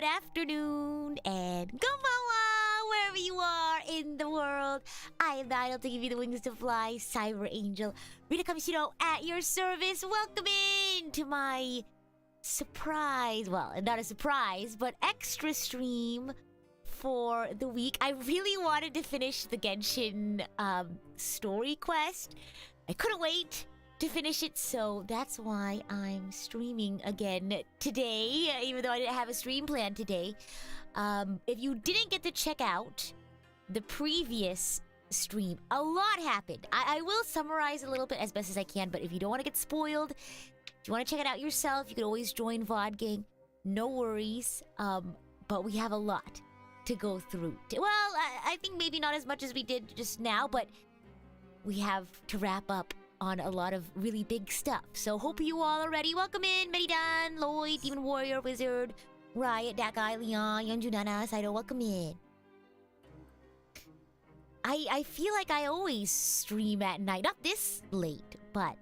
good afternoon, and konbanwa, wherever you are in the world. I am the idol to give you the wings to fly, Cyber Angel. Rita Kamishiro at your service. Welcome in to my surprise, well, not a surprise, but extra stream for the week. I really wanted to finish the Genshin story quest. I couldn't wait to finish it, so that's why I'm streaming again today, even though I didn't have a stream plan today. If you didn't get to check out the previous stream, a lot happened. I will summarize a little bit as best as I can, but if you don't want to get spoiled, if you want to check it out yourself, you can always join VOD Gang. No worries. But we have a lot to go through. Well, I think maybe not as much as we did just now, but we have to wrap up on a lot of really big stuff. So hope you all are ready. Welcome in, Meridan, Lloyd, Demon Warrior, Wizard, Riot, that guy, Leon, Yonjunana, Saito, welcome in. I feel like I always stream at night. Not this late, but,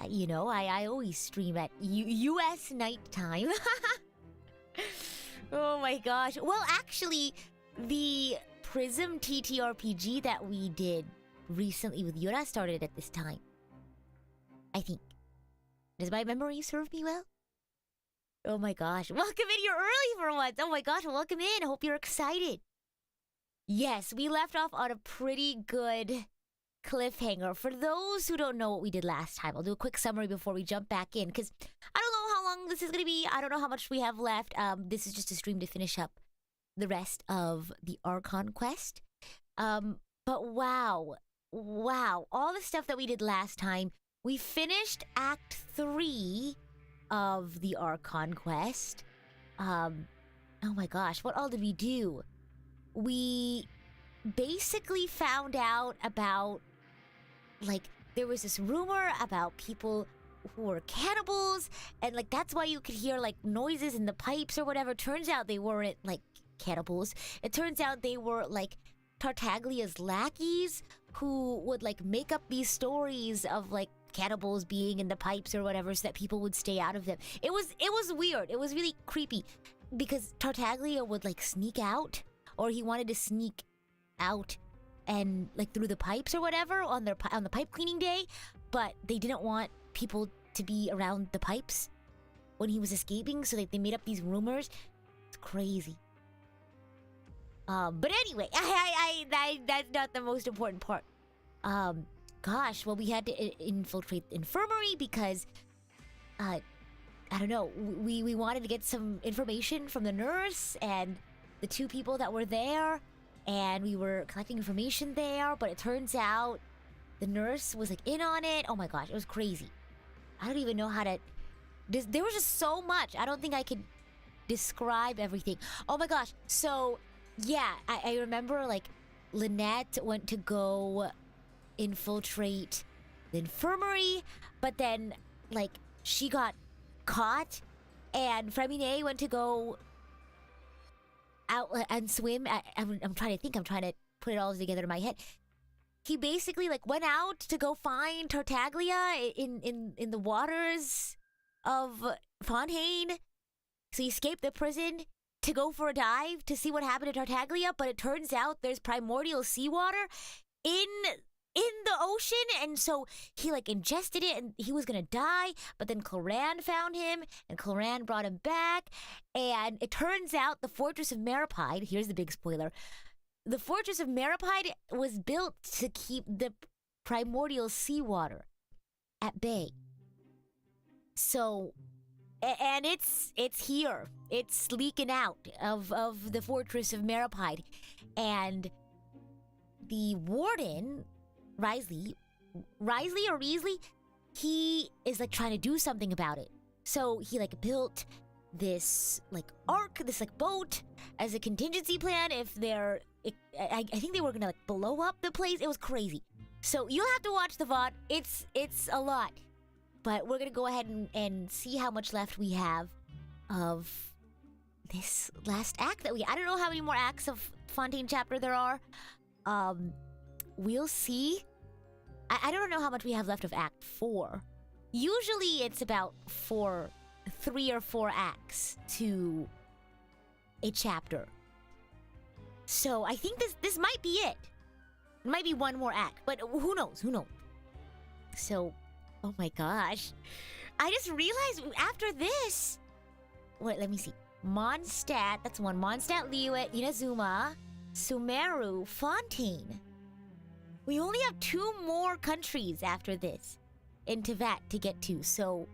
you know, I always stream at US nighttime. Oh my gosh. Well, actually, the PRISM TTRPG that we did recently with Yura started at this time, I think. Does my memory serve me well? Oh my gosh. Welcome in. You're early for once. Oh my gosh. Welcome in. I hope you're excited. Yes, we left off on a pretty good cliffhanger. For those who don't know what we did last time, I'll do a quick summary before we jump back in, because I don't know how long this is going to be. I don't know how much we have left. This is just a stream to finish up the rest of the Archon quest. But wow, all the stuff that we did last time. We finished Act 3 of the Archon quest. Oh my gosh, what all did we do? We basically found out about, like, there was this rumor about people who were cannibals, and like that's why you could hear like noises in the pipes or whatever. Turns out they weren't like cannibals. It turns out they were like Tartaglia's lackeys who would like make up these stories of like cannibals being in the pipes or whatever so that people would stay out of them. It was weird. It was really creepy because Tartaglia would like sneak out, or he wanted to sneak out and like through the pipes or whatever on the pipe cleaning day, but they didn't want people to be around the pipes when he was escaping, so they made up these rumors. It's crazy. But anyway, that's not the most important part. Gosh, well, we had to infiltrate the infirmary because, I don't know, we wanted to get some information from the nurse and the two people that were there, and we were collecting information there, but it turns out the nurse was like in on it. Oh my gosh, it was crazy. I don't even know how to... There was just so much. I don't think I could describe everything. Oh my gosh, so... yeah, I remember, like, Lynette went to go infiltrate the infirmary, but then, like, she got caught, and Fremine went to go out and swim. I'm trying to think. I'm trying to put it all together in my head. He basically, like, went out to go find Tartaglia in the waters of Fontaine. So he escaped the prison to go for a dive to see what happened to Tartaglia, but it turns out there's primordial seawater in the ocean, and so he like ingested it and he was gonna die, but then Cloran found him and Cloran brought him back, and it turns out the Fortress of Maripide, here's the big spoiler, the Fortress of Maripide was built to keep the primordial seawater at bay. So, and it's here. It's leaking out of the Fortress of Maripide. And the warden, Risley or Reasley, he is like trying to do something about it. So he like built this like ark, this like boat as a contingency plan if I think they were gonna like blow up the place. It was crazy. So you'll have to watch the VOD. It's a lot. But we're gonna go ahead and see how much left we have of this last act that I don't know how many more acts of Fontaine chapter there are. We'll see. I don't know how much we have left of Act 4. Usually it's about 3 or 4 acts to a chapter. So I think this might be it. It might be one more act, but who knows? Who knows? So, oh my gosh. I just realized after this... Wait, let me see. Mondstadt, that's one. Mondstadt, Liyue, Inazuma, Sumeru, Fontaine. We only have 2 more countries after this in Teyvat to get to, so...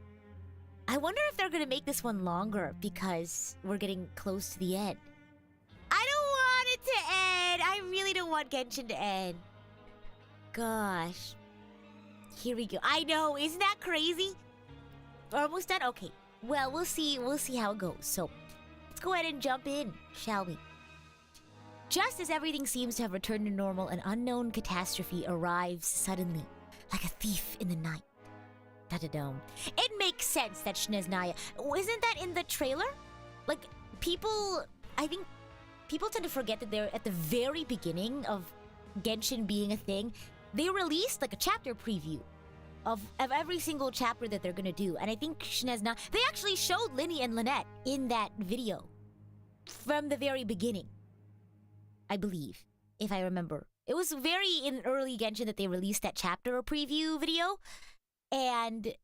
I wonder if they're gonna make this one longer because we're getting close to the end. I don't want it to end! I really don't want Genshin to end. Gosh. Here we go. I know, isn't that crazy? Almost done? Okay. Well, we'll see how it goes. So, let's go ahead and jump in, shall we? Just as everything seems to have returned to normal, an unknown catastrophe arrives suddenly, like a thief in the night. Da-da-dum. It makes sense that Snezhnaya... Isn't that in the trailer? Like, I think people tend to forget that they're at the very beginning of Genshin being a thing. They released like a chapter preview of every single chapter that they're gonna do. And I think Snezhnaya... They actually showed Linny and Lynette in that video. From the very beginning. I believe. If I remember. It was very in early Genshin that they released that chapter preview video. And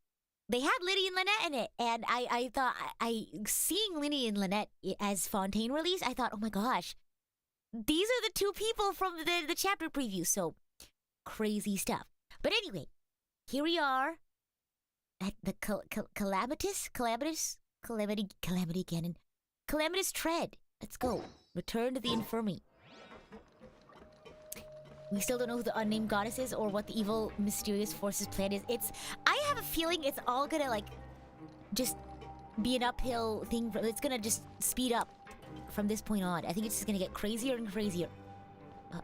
they had Linny and Lynette in it. And I thought, seeing Linny and Lynette as Fontaine release, I thought, oh my gosh, these are the 2 people from the chapter preview. So, crazy stuff. But anyway, here we are at the Calamitous Tread. Let's go. Return to the infirmary. We still don't know who the unnamed goddess is or what the evil, mysterious force's plan is. I have a feeling it's all gonna, like, just be an uphill thing. It's gonna just speed up from this point on. I think it's just gonna get crazier and crazier. I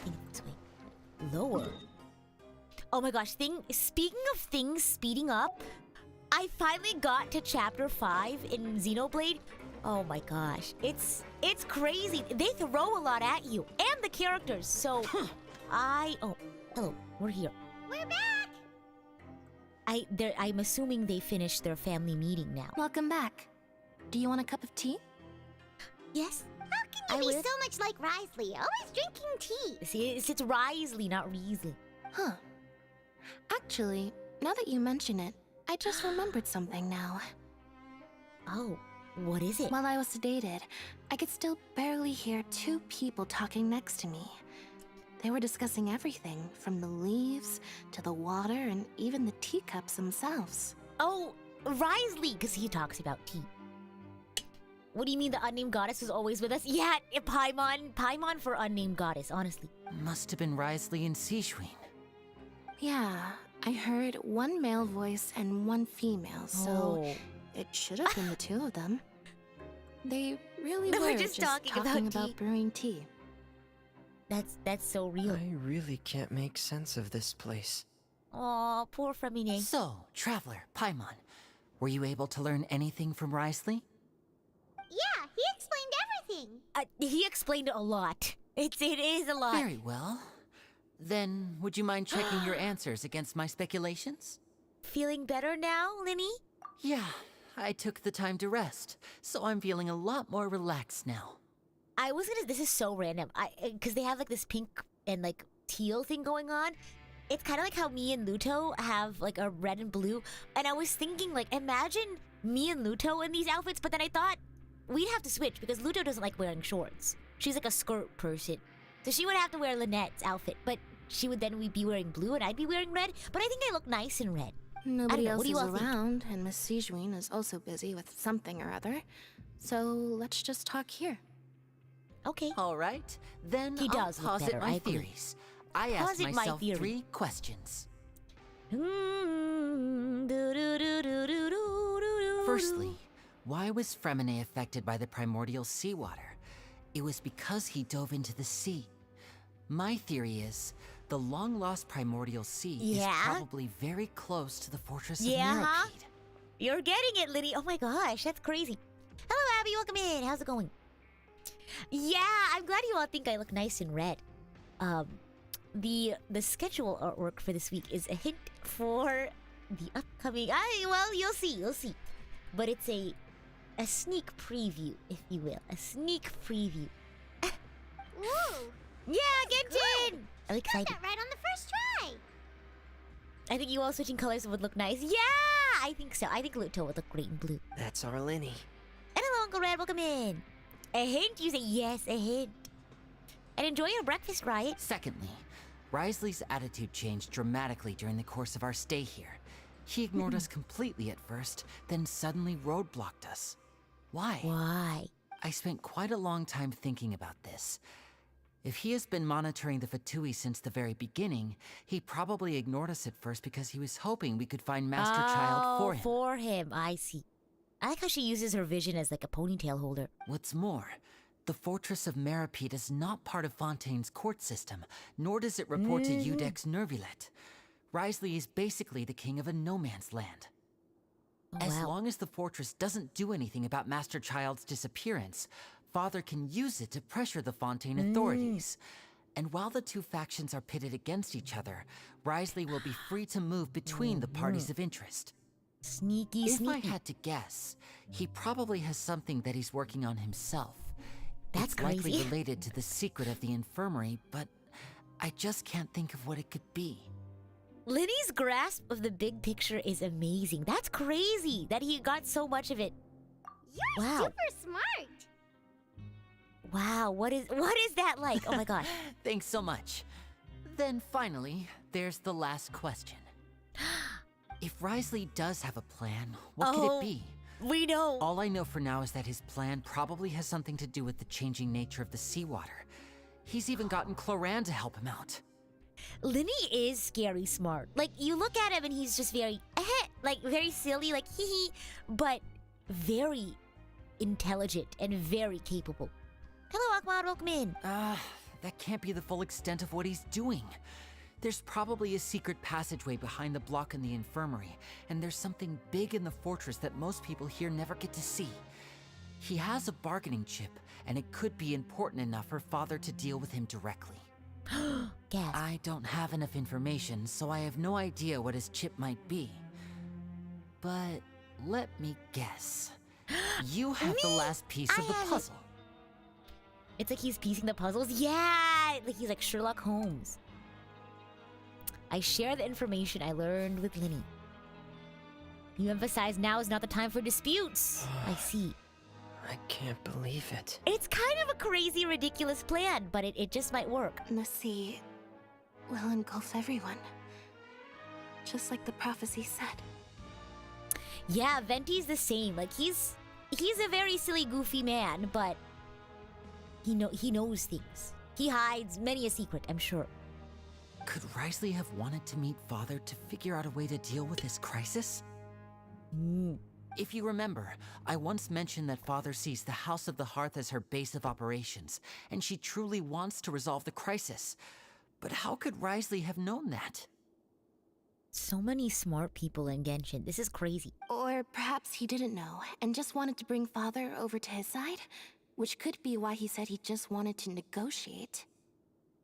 think it's this way. Lower. Oh my gosh, speaking of things speeding up, I finally got to chapter 5 in Xenoblade. Oh my gosh, it's crazy. They throw a lot at you and the characters. So, oh, hello, we're here. We're back. I'm assuming they finished their family meeting now. Welcome back. Do you want a cup of tea? Yes. How can you be so much like Risley? Always drinking tea. See, it's Risley, not Risley. Huh. Actually, now that you mention it, I just remembered something now. Oh. What is it? While I was sedated, I could still barely hear 2 people talking next to me. They were discussing everything, from the leaves to the water and even the teacups themselves. Oh, Risley, because he talks about tea. What do you mean the unnamed goddess was always with us? Yeah, Paimon for unnamed goddess, honestly. Must have been Risley and Sijouin. Yeah, I heard 1 male voice and 1 female, so... It should have been the 2 of them. They really were just talking about brewing tea. That's so real. I really can't make sense of this place. Aw, poor Femine. So, Traveler, Paimon, were you able to learn anything from Risley? Yeah, he explained everything. He explained a lot. It is a lot. Very well. Then, would you mind checking your answers against my speculations? Feeling better now, Linny? Yeah, I took the time to rest, so I'm feeling a lot more relaxed now. This is so random. Because they have like this pink and like teal thing going on. It's kind of like how me and Luto have like a red and blue. And I was thinking like, imagine me and Luto in these outfits, but then I thought we'd have to switch because Luto doesn't like wearing shorts. She's like a skirt person. So she would have to wear Lynette's outfit, but she would then be wearing blue and I'd be wearing red. But I think I look nice in red. Nobody else is around, and Miss Sijouin is also busy with something or other. So let's just talk here. Okay. All right, then I'll posit my theories. I asked myself 3 questions. Firstly, why was Fremine affected by the primordial seawater? It was because he dove into the sea. My theory is, the long-lost primordial sea is probably very close to the fortress of Mirrorpeed. You're getting it, Liddy. Oh my gosh, that's crazy. Hello, Abby. Welcome in. How's it going? Yeah, I'm glad you all think I look nice in red. The schedule artwork for this week is a hint for the upcoming... well, you'll see. But it's a a sneak preview, if you will. A sneak preview. Ooh, Yeah, Genshin! I'm got excited. that right on the first try. I think you all switching colors would look nice. Yeah, I think so. I think Luto would look great in blue. That's our Linny. And hello, Uncle Red. Welcome in. A hint? You say yes, a hint. And enjoy your breakfast, Riot. Secondly, Risley's attitude changed dramatically during the course of our stay here. He ignored us completely at first, then suddenly roadblocked us. Why? Why? I spent quite a long time thinking about this. If he has been monitoring the Fatui since the very beginning, he probably ignored us at first because he was hoping we could find Master Child for him. For him, I see. I like how she uses her vision as like a ponytail holder. What's more, the Fortress of Meripede is not part of Fontaine's court system, nor does it report to Udex Nervulet. Risley is basically the king of a no-man's land. Oh, As wow. long as the fortress doesn't do anything about Master Child's disappearance, Father can use it to pressure the Fontaine authorities. And while the two factions are pitted against each other, Risley will be free to move between the parties of interest. Sneaky, If I sneaky. had to guess, he probably has something that he's working on himself. That's It's likely crazy. related to the secret of the infirmary, but I just can't think of what it could be. Linny's grasp of the big picture is amazing. That's crazy that he got so much of it. You're Wow. super smart. Wow, what is that like? Oh my gosh. Thanks so much. Then finally, there's the last question. If Risley does have a plan, what could Oh. it be? We know. All I know for now is that his plan probably has something to do with the changing nature of the seawater. He's even gotten Cloran to help him out. Linny is scary smart. Like, you look at him and he's just very, like, very silly, like, hee hee, but very intelligent and very capable. Hello, Ahmad, welcome in. That can't be the full extent of what he's doing. There's probably a secret passageway behind the block in the infirmary, and there's something big in the fortress that most people here never get to see. He has a bargaining chip, and it could be important enough for Father to deal with him directly. Gasp. I don't have enough information, so I have no idea what his chip might be. But let me guess. You have the last piece of the have it. puzzle. It's like he's piecing the puzzles. Yeah, like he's like Sherlock Holmes. I share the information I learned with Linny. You emphasize now is not the time for disputes. I see. I can't believe it. It's kind of a crazy, ridiculous plan, but it just might work. The sea will engulf everyone. Just like the prophecy said. Yeah, Venti's the same. Like he's a very silly, goofy man, but he knows things. He hides many a secret, I'm sure. Could Risley have wanted to meet Father to figure out a way to deal with this crisis? If you remember, I once mentioned that Father sees the House of the Hearth as her base of operations, and she truly wants to resolve the crisis. But how could Risley have known that? So many smart people in Genshin. This is crazy. Or perhaps he didn't know and just wanted to bring Father over to his side, which could be why he said he just wanted to negotiate.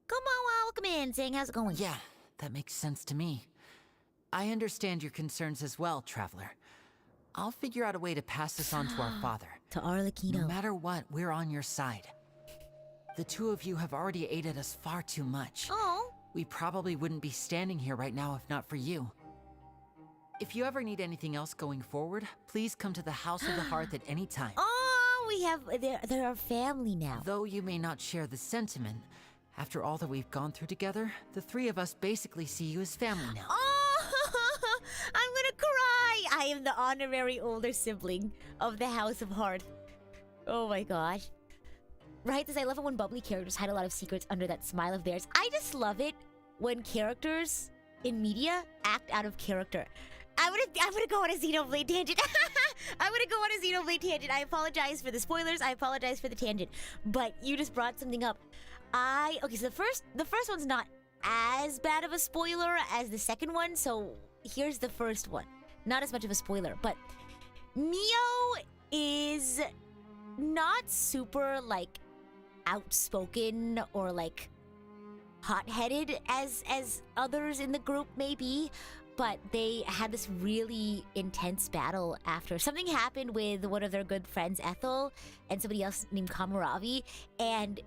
Come on, welcome in. Saying how's it going? Yeah, that makes sense to me. I understand your concerns as well, Traveler. I'll figure out a way to pass this on to our father. To Arlecchino. No matter what, we're on your side. The two of you have already aided us far too much. Oh. We probably wouldn't be standing here right now if not for you. If you ever need anything else going forward, please come to the House of the Hearth at any time. Oh, we have they're our family now. Though you may not share the sentiment, after all that we've gone through together, the three of us basically see you as family now. Oh, I'm gonna cry. I am the honorary older sibling of the House of Hearth. Oh my gosh. Right, as I love it when bubbly characters hide a lot of secrets under that smile of theirs. I just love it when characters in media act out of character. I'm gonna go on a Xenoblade tangent. I'm gonna go on a Xenoblade tangent. I apologize for the spoilers. I apologize for the tangent. But you just brought something up. Okay, so the first one's not as bad of a spoiler as the second one. So here's the first one. Not as much of a spoiler, but Mio is not super like outspoken or like hot-headed as others in the group may be, but they had this really intense battle after something happened with one of their good friends, Ethel, and somebody else named Kamuravi, and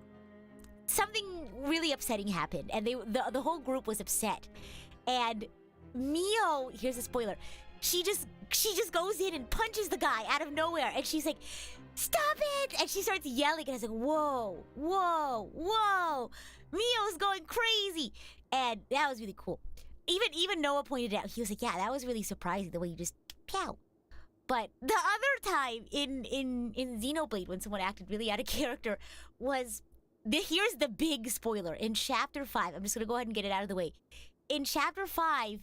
something really upsetting happened, and the whole group was upset. And Mio, here's a spoiler, she just goes in and punches the guy out of nowhere, and she's like, "Stop it!" And she starts yelling, and I was like, "Whoa, whoa, whoa! Mio's going crazy!" And that was really cool. Even Noah pointed out, he was like, "Yeah, that was really surprising the way you just pow." But the other time in Xenoblade, when someone acted really out of character, was here's the big spoiler. In Chapter 5, I'm just gonna go ahead and get it out of the way. In Chapter 5,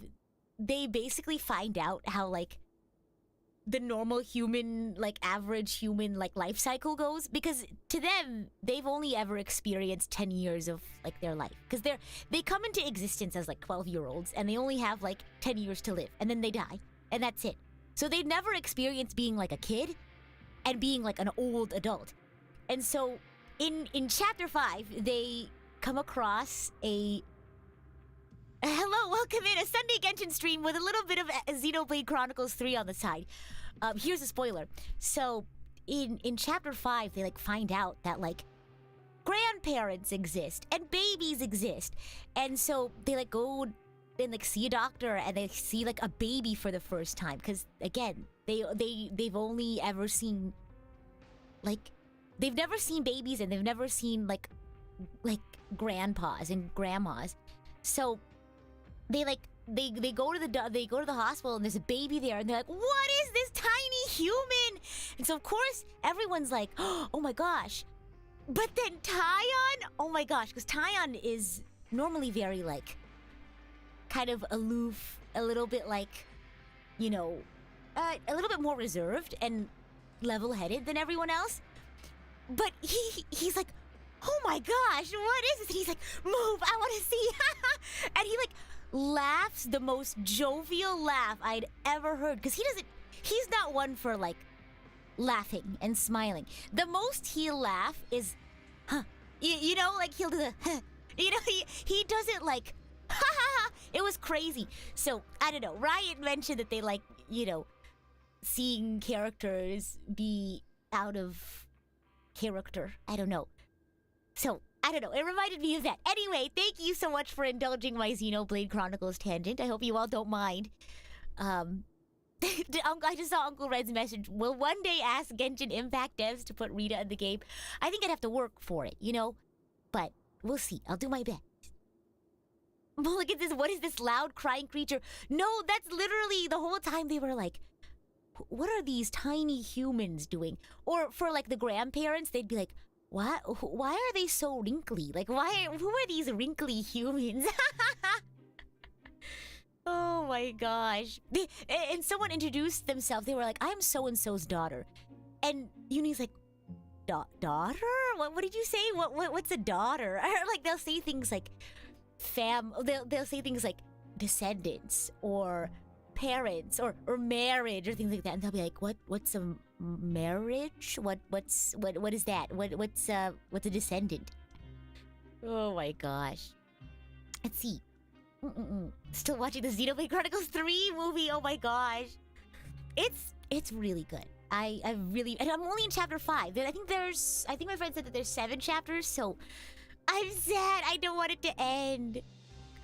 they basically find out how, like, the normal human, like, average human, like, life cycle goes. Because to them, they've only ever experienced 10 years of, like, their life. Because they come into existence as, like, 12-year-olds, and they only have, like, 10 years to live. And then they die. And that's it. So they've never experienced being, like, a kid and being, like, an old adult. And so in Chapter 5, they come across a... Hello, welcome in a Sunday Genshin stream with a little bit of Xenoblade Chronicles 3 on the side. Here's a spoiler. So, in Chapter 5, they, like, find out that, like, grandparents exist and babies exist. And so they, like, go and, like, see a doctor, and they see, like, a baby for the first time. Because, again, they've only ever seen, like, they've never seen babies, and they've never seen, like grandpas and grandmas. So they go to the hospital, and there's a baby there, and they're like, "What is this tiny human?" And so of course everyone's like, "Oh my gosh." But then Taion, oh my gosh, because Taion is normally very, like, kind of aloof, a little bit, like, you know, a little bit more reserved and level-headed than everyone else. But he's like, "Oh my gosh, what is this?" And he's like, "Move, I want to see." And he, like, laughs the most jovial laugh I'd ever heard. Because he's not one for, like, laughing and smiling. The most he'll laugh is, huh. You know, like, he'll do the, huh. You know, he does it like, ha ha ha. It was crazy. So, I don't know. Riot mentioned that they like, you know, seeing characters be out of character. I don't know. So, I don't know. It reminded me of that. Anyway, thank you so much for indulging my Xenoblade Chronicles tangent. I hope you all don't mind. I just saw Uncle Red's message. Will one day ask Genshin Impact devs to put Rita in the game. I think I'd have to work for it, you know? But we'll see. I'll do my best. But look at this. What is this loud crying creature? No, that's literally the whole time they were like, what are these tiny humans doing? Or for, like, the grandparents, they'd be like, what? Why are they so wrinkly? Like, who are these wrinkly humans? Oh my gosh. And someone introduced themselves. They were like, "I'm so-and-so's daughter." And Uni's like, daughter? What did you say? What's a daughter? Or, like, they'll say things like they'll say things like descendants or parents or marriage or things like that. And they'll be like, what's a marriage? What is that? What's a descendant? Oh my gosh. Let's see. Still watching the Xenoblade Chronicles 3 movie. Oh my gosh. It's really good. And I'm only in chapter 5. I think my friend said that there's 7 chapters, so I'm sad. I don't want it to end.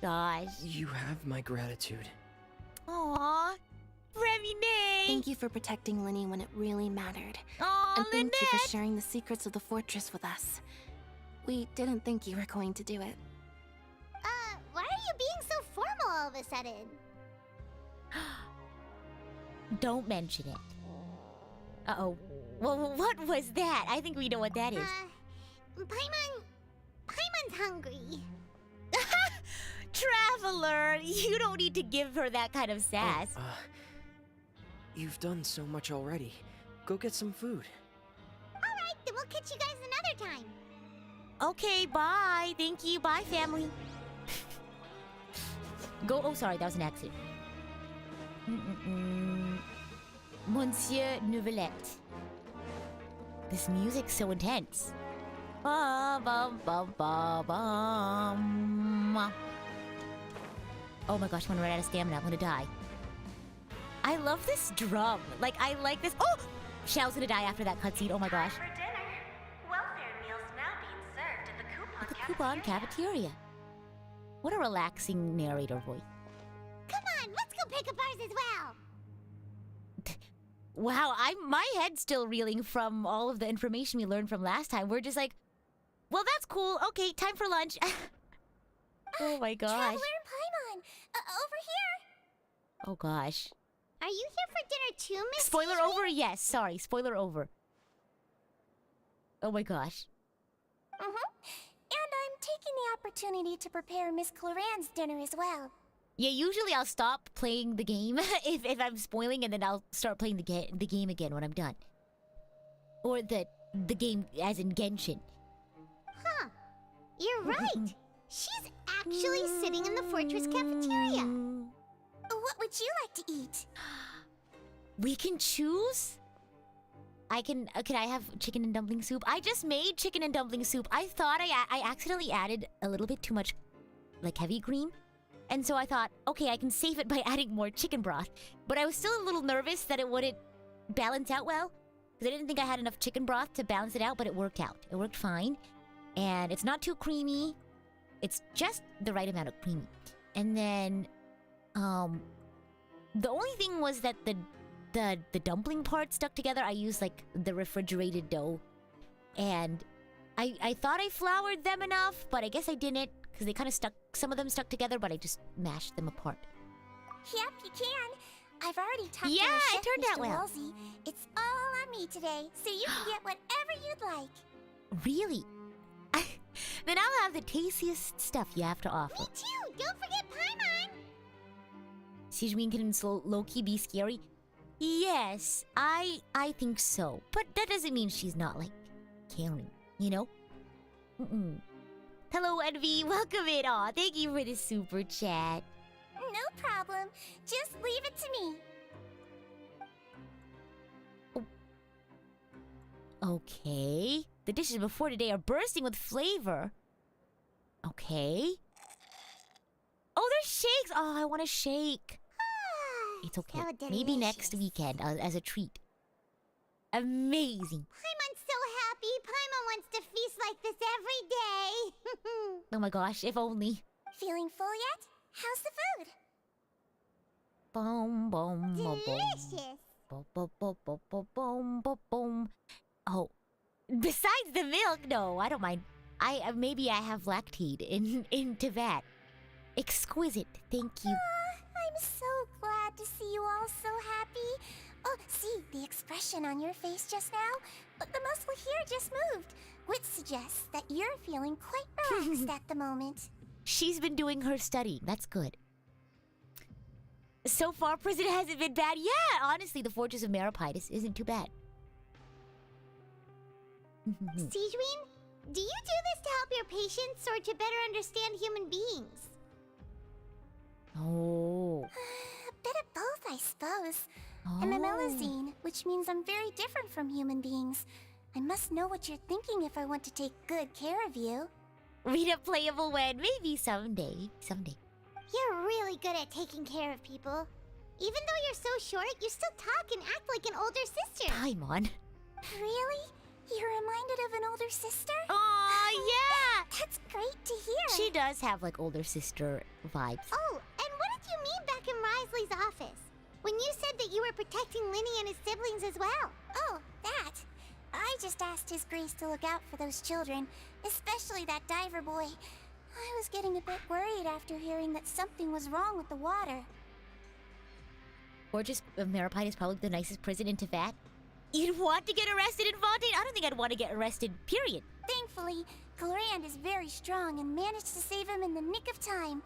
Gosh. You have my gratitude. Aww. Remine. Thank you for protecting Linny when it really mattered. Aw, and thank you Lynette. for sharing the secrets of the fortress with us. We didn't think you were going to do it. Why are you being so formal all of a sudden? Don't mention it. Uh-oh. Well, what was that? I think we know what that is. Paimon's hungry. Traveler, you don't need to give her that kind of sass. You've done so much already. Go get some food. Alright, then we'll catch you guys another time. Okay, bye. Thank you. Bye, family. Go. Oh, sorry, that was an accident. Monsieur Nouvellette. This music's so intense. Ba bum bum ba bum. Oh my gosh, I'm gonna run out of stamina. I'm gonna die. I love this drum. Like, I like this. Oh! Xiao's gonna die after that cutscene. Oh my gosh. For dinner. Welfare meals now being served at the coupon The coupon cafeteria. What a relaxing narrator voice. Come on, let's go pick up ours as well. Wow, my head's still reeling from all of the information we learned from last time. We're just like, well, that's cool. Okay, time for lunch. Oh my gosh. Traveler and Paimon, over here. Oh gosh. Are you here for dinner too, Miss? Spoiler Shishui? over? Yes, sorry. Spoiler over. Oh my gosh. And I'm taking the opportunity to prepare Miss Cloran's dinner as well. Yeah, usually I'll stop playing the game if I'm spoiling, and then I'll start playing the game again when I'm done. Or the game as in Genshin. Huh. You're right. She's actually sitting in the fortress cafeteria. What would you like to eat? We can choose? Can I have chicken and dumpling soup? I just made chicken and dumpling soup. I thought I accidentally added a little bit too much, like, heavy cream. And so I thought, okay, I can save it by adding more chicken broth. But I was still a little nervous that it wouldn't balance out well, because I didn't think I had enough chicken broth to balance it out, but it worked out. It worked fine. And it's not too creamy. It's just the right amount of creamy. And then, the only thing was that the dumpling part stuck together. I used, like, the refrigerated dough. And I thought I floured them enough, but I guess I didn't, because they kind of stuck, some of them stuck together, but I just mashed them apart. Yep, you can. I've already talked Yeah, to our it chef, turned out Mr. well. Wolsey. It's all on me today, so you can get whatever you'd like. Really? Then I'll have the tastiest stuff you have to offer. Me too! Don't forget Paimon! Sijwin can low-key be scary? Yes, I think so. But that doesn't mean she's not, like, caring, you know? Hello, Envy. Welcome in. Aw, thank you for the super chat. No problem. Just leave it to me. Okay. The dishes before today are bursting with flavor. Okay. Oh, there's shakes. Oh, I want a shake. It's okay. So Maybe next delicious. weekend as a treat. Amazing. Paimon's so happy. Paimon wants to feast like this every day. Oh my gosh, if only. Feeling full yet? How's the food? Boom, boom, boom, boom. Delicious. Boom, boom, boom, boom, boom, boom, boom, boom. Oh, besides the milk, no, I don't mind. Maybe I have lactate into that. Exquisite, thank you. I'm so glad to see you all so happy. Oh, see, the expression on your face just now? The muscle here just moved, which suggests that you're feeling quite relaxed at the moment. She's been doing her studying. That's good. So far, prison hasn't been bad. Yeah, honestly, the Fortress of Maripide isn't too bad. Sijwin, do you do this to help your patients or to better understand human beings? Oh. A bit of both, I suppose. I'm a Melusine, which means I'm very different from human beings. I must know what you're thinking if I want to take good care of you. Read a playable when. Maybe someday. Someday. You're really good at taking care of people. Even though you're so short, you still talk and act like an older sister. Paimon. Really? You're reminded of an older sister? Aw, yeah! That's great to hear. She does have, like, older sister vibes. Oh, and what did you mean back in Risley's office? When you said that you were protecting Linny and his siblings as well. Oh, that. I just asked His Grace to look out for those children, especially that diver boy. I was getting a bit worried after hearing that something was wrong with the water. Fortress of Maripide is probably the nicest prison in Teyvat. You'd want to get arrested in Fontaine? I don't think I'd want to get arrested, period. Thankfully, Clorand is very strong and managed to save him in the nick of time.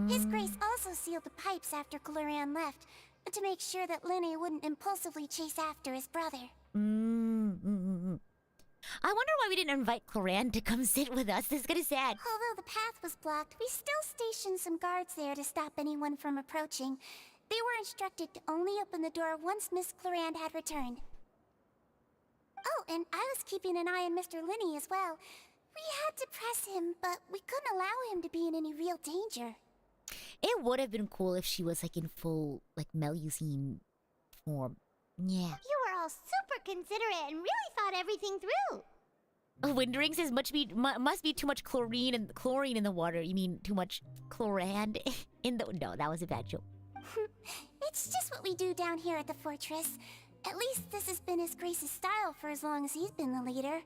His Grace also sealed the pipes after Clorand left, to make sure that Linny wouldn't impulsively chase after his brother. I wonder why we didn't invite Clorand to come sit with us. This is kind of sad. Although the path was blocked, we still stationed some guards there to stop anyone from approaching. They were instructed to only open the door once Miss Clorand had returned. Oh, and I was keeping an eye on Mr. Linny as well. We had to press him, but we couldn't allow him to be in any real danger. It would have been cool if she was, like, in full, like, Melusine form. Yeah. You were all super considerate and really thought everything through. Windring says must be too much chlorine in the water. You mean too much chlorand in the... No, that was a bad joke. It's just what we do down here at the fortress. At least this has been His Grace's style for as long as he's been the leader.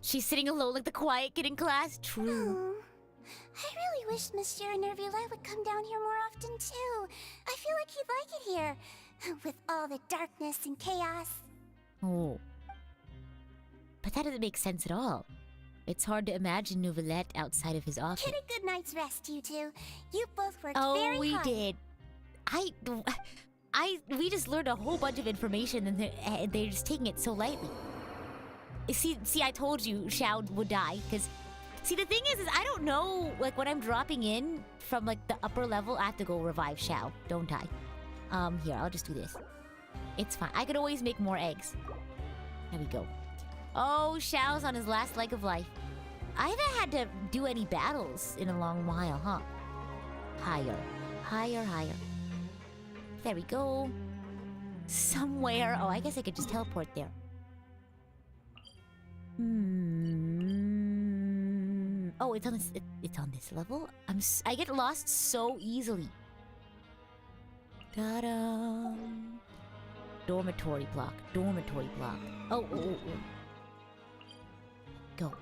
She's sitting alone like the quiet kid in class. True. I really wish Monsieur Nervula would come down here more often too. I feel like he'd like it here. With all the darkness and chaos. Oh. But that doesn't make sense at all. It's hard to imagine Neuvillette outside of his office. Get a good night's rest, you two. You both worked very hard. Oh, we did. We just learned a whole bunch of information and they're just taking it so lightly. See, I told you Xiao would die, because... See, the thing is I don't know, like, when I'm dropping in from, like, the upper level, I have to go revive Xiao, don't I? Here, I'll just do this. It's fine. I could always make more eggs. There we go. Oh, Xiao's on his last leg of life. I haven't had to do any battles in a long while, huh? Higher. Higher, higher. There we go. Somewhere. Oh, I guess I could just teleport there. Oh, it's on this. It's on this level. I get lost so easily. Ta-da! Dormitory block. Dormitory block. Oh. Go.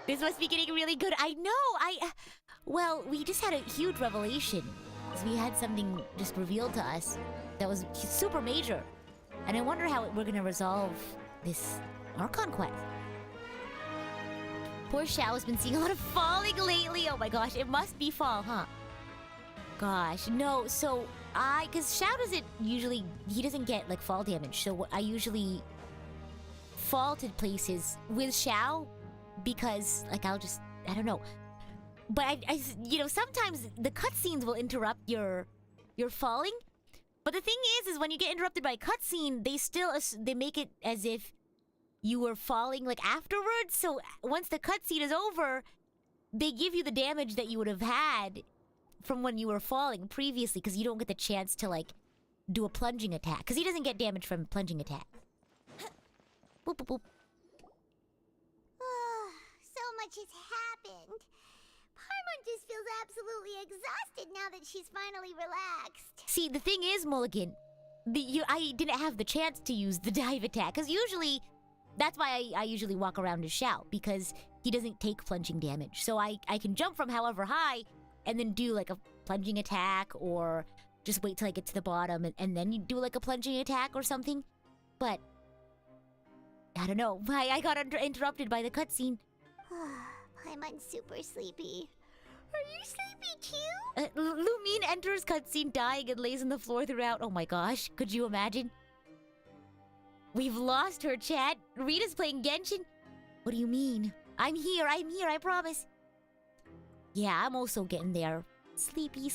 This must be getting really good. I know. Well, we just had a huge revelation. We had something just revealed to us that was super major. And I wonder how we're gonna resolve this Archon quest. Poor Xiao has been seeing a lot of falling lately. Oh my gosh, it must be fall, huh? Gosh, no, so cause Xiao doesn't usually, he doesn't get like fall damage. So I usually fall to places with Xiao because like I don't know. But I you know, sometimes the cutscenes will interrupt your falling. But the thing is when you get interrupted by a cutscene, they make it as if you were falling like afterwards. So once the cutscene is over, they give you the damage that you would have had from when you were falling previously, because you don't get the chance to like do a plunging attack, because he doesn't get damage from plunging attack. Boop, boop, boop. So much has happened. Paimon just feels absolutely exhausted now that she's finally relaxed. See, the thing is, Mulligan, I didn't have the chance to use the dive attack, because usually, that's why I usually walk around as Xiao, because he doesn't take plunging damage. So I can jump from however high, and then do like a plunging attack, or just wait till I get to the bottom, and then you do like a plunging attack or something. But, I don't know, I got interrupted by the cutscene. Paimon's super sleepy. Are you sleepy too? Lumine enters cutscene dying and lays on the floor throughout. Oh my gosh, could you imagine? We've lost her, chat. Rita's playing Genshin. What do you mean? I'm here, I promise. Yeah, I'm also getting there. Sleepy.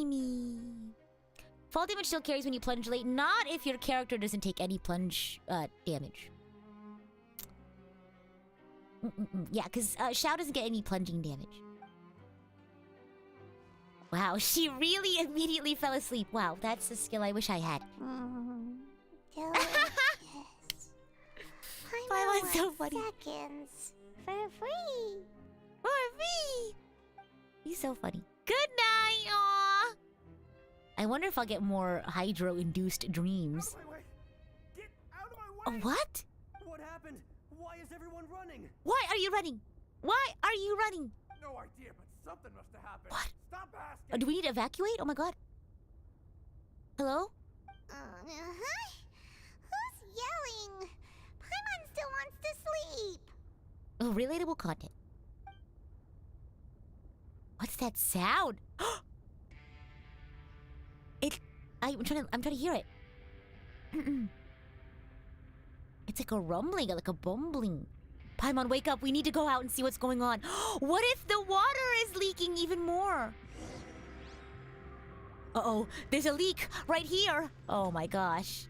Me. Fall damage still carries when you plunge late. Not if your character doesn't take any plunge damage. Yeah, because Xiao doesn't get any plunging damage. Wow, she really immediately fell asleep. Wow, that's a skill I wish I had. Delicious. Paimon's so funny. Seconds for free. For free. He's so funny. Good night, aw. I wonder if I'll get more hydro-induced dreams. Wait. Get out of my way! What? What happened? Why is everyone running? Why are you running? Why are you running? No idea, but something must have happened. What? Stop asking! Do we need to evacuate? Oh my god. Hello? Who's yelling? Paimon still wants to sleep. Oh, relatable content. What's that sound? I'm trying to hear it. It's like a rumbling, like a bumbling. Paimon, wake up. We need to go out and see what's going on. What if the water is leaking even more? Uh-oh, there's a leak right here. Oh my gosh.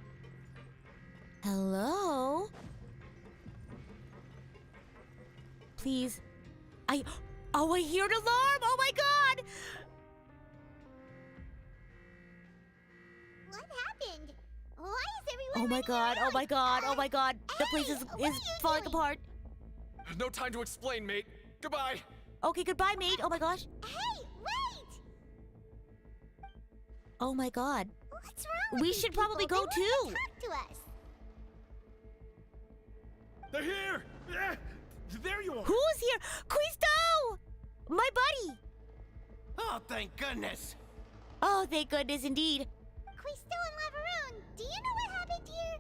Hello? Please. Oh, I hear an alarm! Oh my god! What happened? Why is everyone Oh my running god, oh around? my god, oh my god. The place Hey, is what are you falling doing? apart. No time to explain, mate. Goodbye. Okay, goodbye, mate. Oh my gosh. Hey, wait! Oh my god. What's wrong with We these should probably people? go They won't too. even talk to us. They're here! There you are! Who's here? Quisto! My buddy! Oh, thank goodness! Oh, thank goodness indeed. Quisto and Lavaroon, do you know what happened here?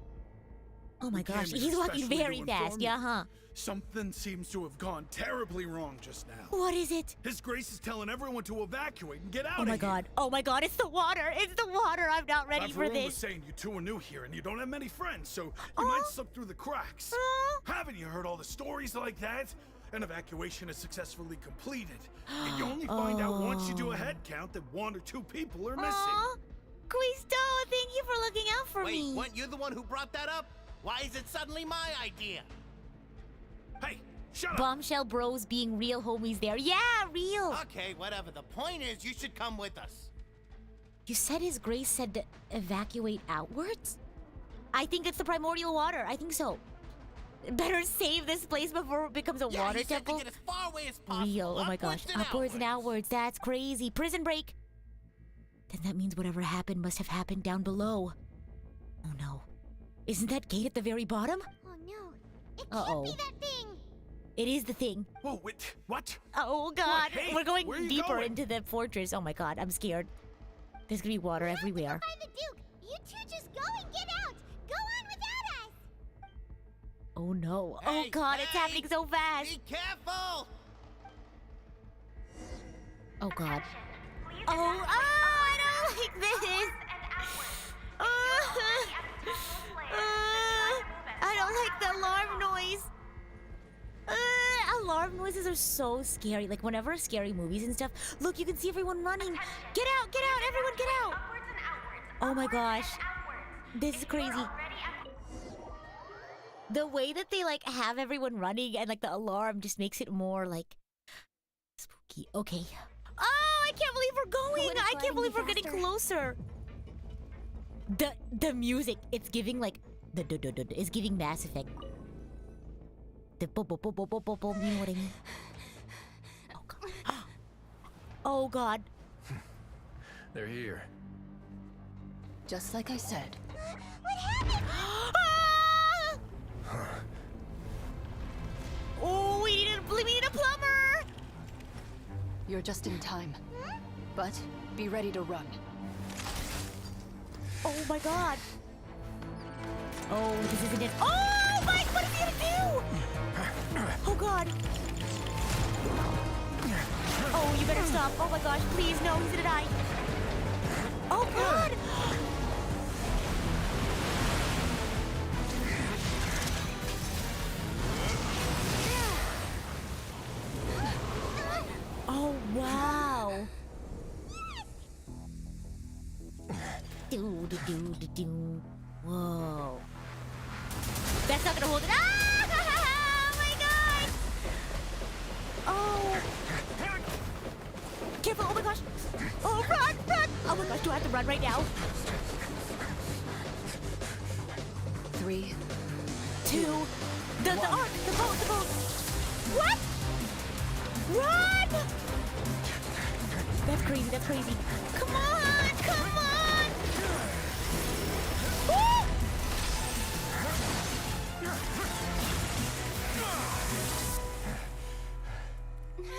Oh my We came gosh, in he's walking especially to very inform fast. you. Yeah, huh? Something seems to have gone terribly wrong just now. What is it? His Grace is telling everyone to evacuate and get out Oh of my here. god. Oh my god, it's the water. It's the water. I'm not ready for Lavaroon was this. saying you two are new here and you don't have many friends, so you might slip through the cracks. Haven't you heard all the stories like that? An evacuation is successfully completed. And you only find out once you do a head count that 1 or 2 people are missing. Aw, Quisto, thank you for looking out for Wait, me. weren't you the one who brought that up? Why is it suddenly my idea? Hey, shut up! Bombshell bros being real homies there. Yeah, real. Okay, whatever. The point is, you should come with us. You said His Grace said to evacuate outwards? I think it's the primordial water. I think so. Better save this place before it becomes a Yeah, water he said temple. to get as far away as possible. Real. Oh my gosh. Upwards and outwards. That's crazy. Prison break. Then that means whatever happened must have happened down below. Oh no. Isn't that gate at the very bottom? Oh no, it Uh-oh. can't be that thing! It is the thing. Whoa, wait, what? Oh god. Hey, We're going where are you deeper going? into the fortress. Oh my god. I'm scared. There's gonna be water We have to go everywhere. find the Duke! You two just go and get out! Go on without us! Oh no. Oh Hey, god, it's hey, happening so fast. Be careful! Oh god. Please Oh, evacuate I don't like this. and outwards. Uh, I don't like the alarm noise. Alarm noises are so scary. Like whenever scary movies and stuff. Look, you can see everyone running. Get out, everyone get out. Upwards and outwards. Oh my Upwards gosh. and outwards. This is If you are crazy. already at The way that they like have everyone running and like the alarm just makes it more like spooky. Okay. Oh, I can't believe we're going. Would've I gone can't believe any we're getting faster. closer. The music, it's giving like it's giving Mass Effect. The bo bo bo bo bo bo bo. You know what I mean? Oh god. Oh god. They're here. Just like I said. Ah! Oh, we need a plumber. You're just in time. But be ready to run. Oh my god. Oh, this isn't it. Oh, Mike, what is he gonna do? Oh god. Oh, you better stop. Oh my gosh, please, no, he's gonna die. Oh god. Oh wow. Do do do do do. Whoa. That's not gonna hold it. Ah! Oh my god! Oh. Careful! Oh my gosh! Oh, run! Run! Oh my gosh! Do I have to run right now? 3, 2. The ark! The boat! What? Run! That's crazy! That's crazy! Come on! Come on! Woo!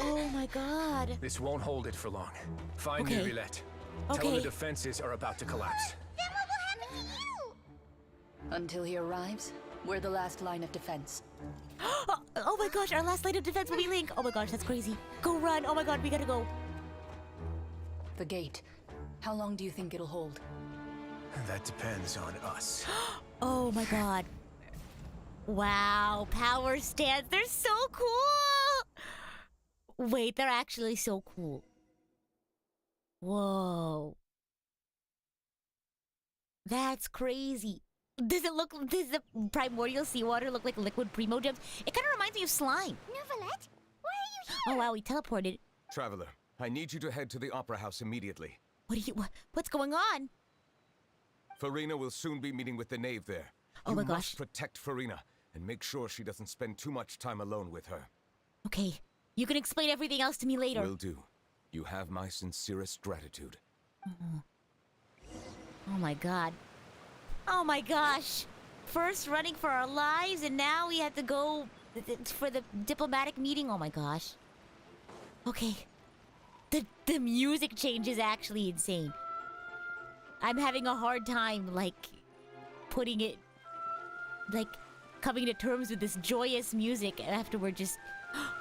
Oh my god. This won't hold it for long. Find Okay. Neuvillette. Tell Okay. her the defenses are about to collapse. Then what will happen to you? until he arrives, we're the last line of defense. Oh my gosh, our last line of defense will be Link. Oh my gosh, that's crazy. Go run. Oh my god, we gotta go. The gate. How long do you think it'll hold? That depends on us. Oh my god. Wow, power stands. They're so cool. Wait, they're actually so cool. Whoa. That's crazy. Does the primordial seawater look like liquid primo gems? It kind of reminds me of slime. Neuvillette, why are you here? Oh wow, we teleported. Traveler, I need you to head to the Opera House immediately. What's going on? Farina will soon be meeting with the knave there. Oh my You gosh. must protect Farina and make sure she doesn't spend too much time alone with her. Okay, you can explain everything else to me later. Will do. You have my sincerest gratitude. Oh my god. Oh my gosh. First running for our lives, and now we have to go for the diplomatic meeting. Oh my gosh. Okay. The music change is actually insane. I'm having a hard time, like, putting it, like, coming to terms with this joyous music after we're just...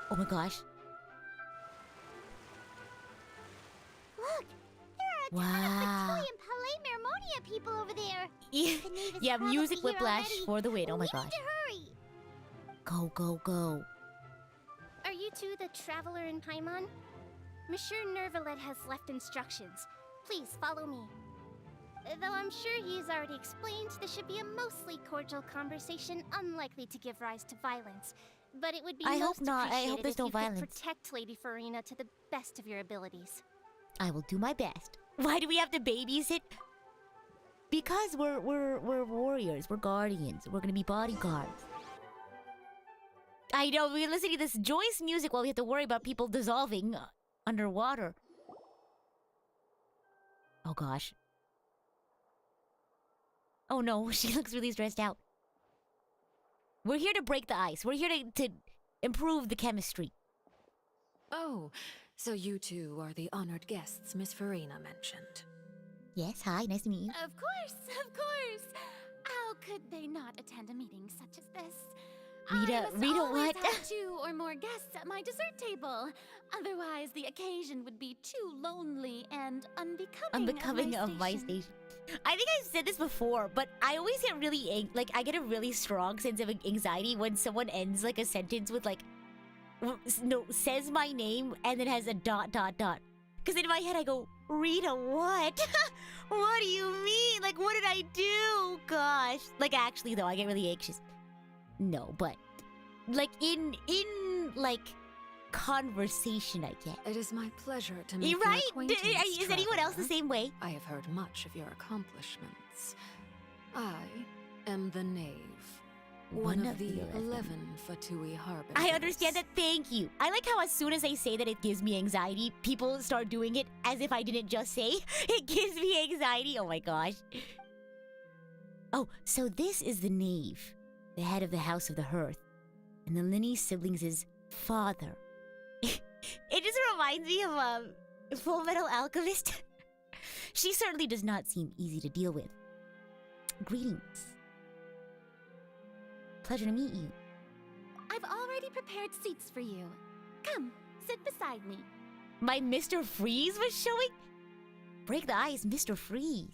Oh my gosh. Look, there are a ton of Victorian Palais Mermonia people over there. Yeah, The knave is yeah, probably music here whiplash already. for the win. Oh my We gosh. need to hurry. Go, go, go. Are you two the traveler in Paimon? Monsieur Neuvillette has left instructions. Please follow me. Though I'm sure he's already explained, this should be a mostly cordial conversation, unlikely to give rise to violence. But it would be I hope most not. I appreciated hope there's if no you could violence. protect Lady Farina to the best of your abilities. I will do my best. Why do we have to babysit? Because we're warriors. We're guardians. We're gonna be bodyguards. I know, we're listening to this joyous music while we have to worry about people dissolving underwater. Oh gosh. Oh no, she looks really stressed out. We're here to break the ice. We're here to improve the chemistry. Oh, so you two are the honored guests Miss Farina mentioned. Yes, hi, nice to meet you. Of course, of course. How could they not attend a meeting such as this? Rita, I must Rita, always what? have 2 or more guests at my dessert table. Otherwise, the occasion would be too lonely and Unbecoming of my station. I think I've said this before, but I always get really I get a really strong sense of anxiety when someone ends like a sentence with like says my name and then has a ... Because in my head I go, Rita, what? What do you mean? Like, what did I do? Gosh. Like, actually though, I get really anxious. No, but like in like conversation I get. It is my pleasure to make You're your right. acquaintance, Is anyone else the traveler. same way? I have heard much of your accomplishments. I am the knave. One of the 11 Fatui Harbingers. I understand that, thank you. I like how as soon as I say that it gives me anxiety, people start doing it as if I didn't just say it gives me anxiety. Oh my gosh. Oh, so this is the knave, the head of the House of the Hearth, and the Linny siblings' father. It just reminds me of Full Metal Alchemist. She certainly does not seem easy to deal with. Greetings. Pleasure to meet you. I've already prepared seats for you. Come, sit beside me. My Mr. Freeze was showing? Break the ice, Mr. Freeze.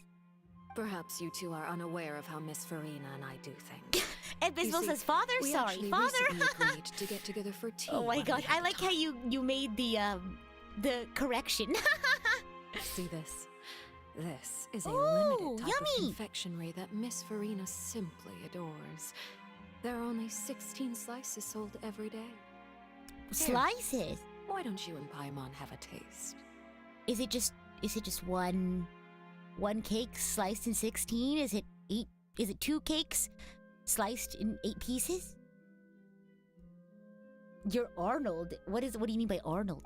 Perhaps you two are unaware of how Miss Farina and I do things. And Bisbal says, father, we sorry, actually father. recently agreed to get together for tea. Oh my when god, we have I like how time. you made the correction. See this? This is a Ooh, limited type yummy. of confectionery that Miss Farina simply adores. There are only 16 slices sold every day. Slices. Why don't you and Paimon have a taste? Is it just one cake sliced in 16? Is it 2 cakes sliced in 8 pieces? You're Arnold. What do you mean by Arnold?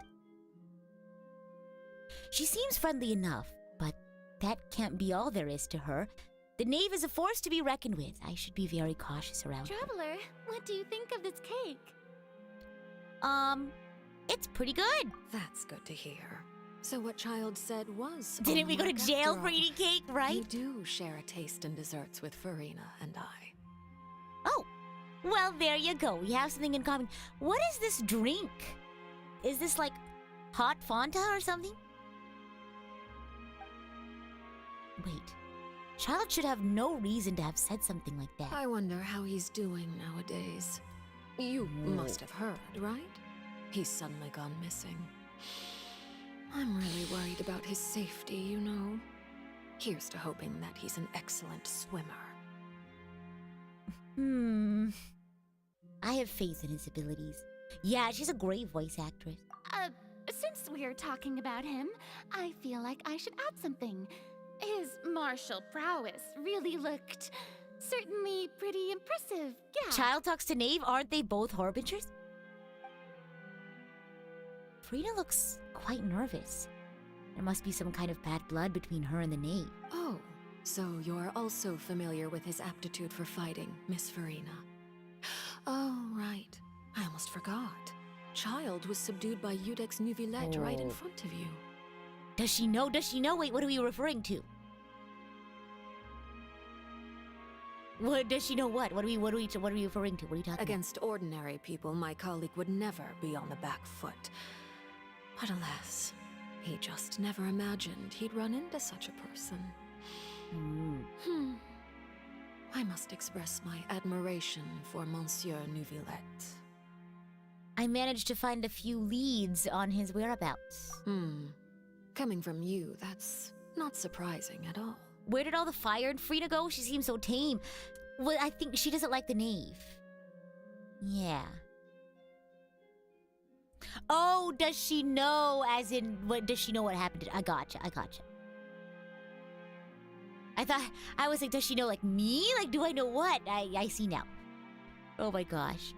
She seems friendly enough, but that can't be all there is to her. The knave is a force to be reckoned with. I should be very cautious around her. Traveler, what do you think of this cake? It's pretty good. That's good to hear. So what Child said was Didn't we go to homework jail after for all. eating cake, right? You do share a taste in desserts with Farina and I. Oh, well, there you go. We have something in common. What is this drink? Is this like hot Fanta or something? Wait, Child should have no reason to have said something like that. I wonder how he's doing nowadays. You must have heard, right? He's suddenly gone missing. I'm really worried about his safety, you know. Here's to hoping that he's an excellent swimmer. I have faith in his abilities. Yeah, she's a great voice actress. Since we're talking about him, I feel like I should add something. His martial prowess really looked certainly pretty impressive, yeah. Child talks to Knave, aren't they both harbingers? Frida looks quite nervous. There must be some kind of bad blood between her and the Knave. Oh, so you're also familiar with his aptitude for fighting, Miss Farina. Oh, right. I almost forgot. Child was subdued by Udex Nuvillette right in front of you. Does she know? Does she know? Wait, what are we referring to? What does she know? What are we referring to? What are you talking about? Against ordinary people, my colleague would never be on the back foot. But alas, he just never imagined he'd run into such a person. I must express my admiration for Monsieur Nuvillette. I managed to find a few leads on his whereabouts. Coming from you, that's not surprising at all. Where did all the fire and Frida go? She seems so tame. Well, I think she doesn't like the Knave. Yeah. Oh, does she know? As in, what does she know what happened? I gotcha. I was like, does she know like me? Like, do I know what? I see now. Oh my gosh.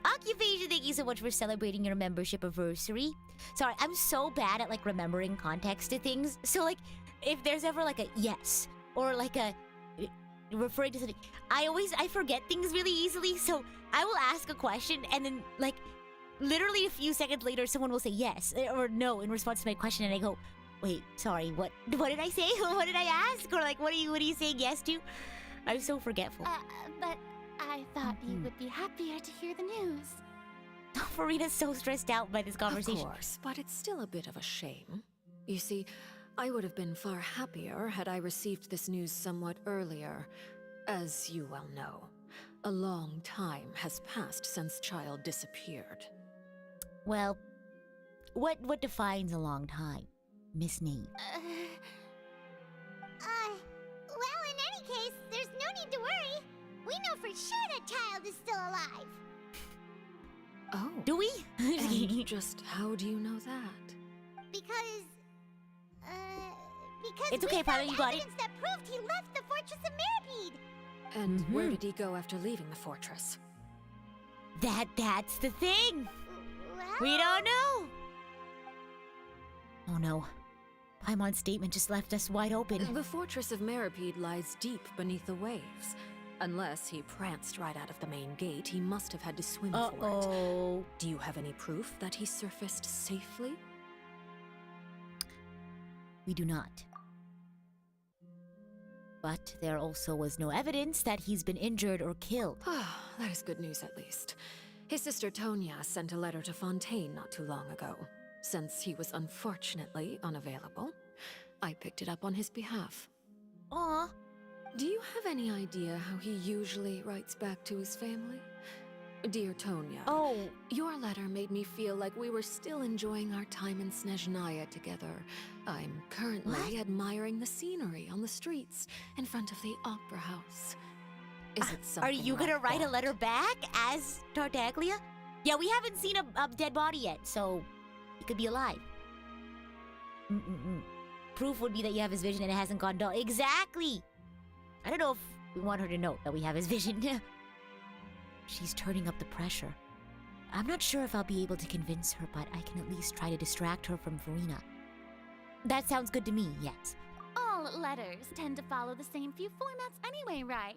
Occupation, thank you so much for celebrating your membership anniversary. Sorry, I'm so bad at like remembering context to things. So like, if there's ever like a yes or like a referring to something, I forget things really easily. So I will ask a question and then like literally a few seconds later, someone will say yes or no in response to my question, and I go, wait, sorry, what did I say? What did I ask? Or like, what are you saying yes to? I'm so forgetful. But I thought you would be happier to hear the news. Farina's so stressed out by this conversation. Of course, but it's still a bit of a shame. You see, I would have been far happier had I received this news somewhat earlier. As you well know, a long time has passed since Child disappeared. Well, what defines a long time, Miss Knave? Well, in any case, there's no need to worry. We know for sure that Child is still alive. Oh. Do we? And just how do you know that? Because it's okay, we Pilot, found you got it. evidence that proved he left the Fortress of Mirapede. And where did he go after leaving the fortress? That's the thing. Well, We don't know. Oh no. Paimon's statement just left us wide open. The Fortress of Mirapede lies deep beneath the waves. Unless he pranced right out of the main gate, he must have had to swim for it. Do you have any proof that he surfaced safely? We do not. But there also was no evidence that he's been injured or killed. That is good news at least. His sister Tonya sent a letter to Fontaine not too long ago. Since he was unfortunately unavailable, I picked it up on his behalf. Aw. Do you have any idea how he usually writes back to his family? Dear Tonya, your letter made me feel like we were still enjoying our time in Snezhnaya together. I'm currently admiring the scenery on the streets in front of the Opera House. Is it something Are you gonna write a letter back as Tartaglia? Yeah, we haven't seen a dead body yet, so he could be alive. Proof would be that you have his vision and it hasn't gone dull. Exactly! I don't know if we want her to know that we have his vision. She's turning up the pressure. I'm not sure if I'll be able to convince her, but I can at least try to distract her from Farina. That sounds good to me, yes. All letters tend to follow the same few formats anyway, right?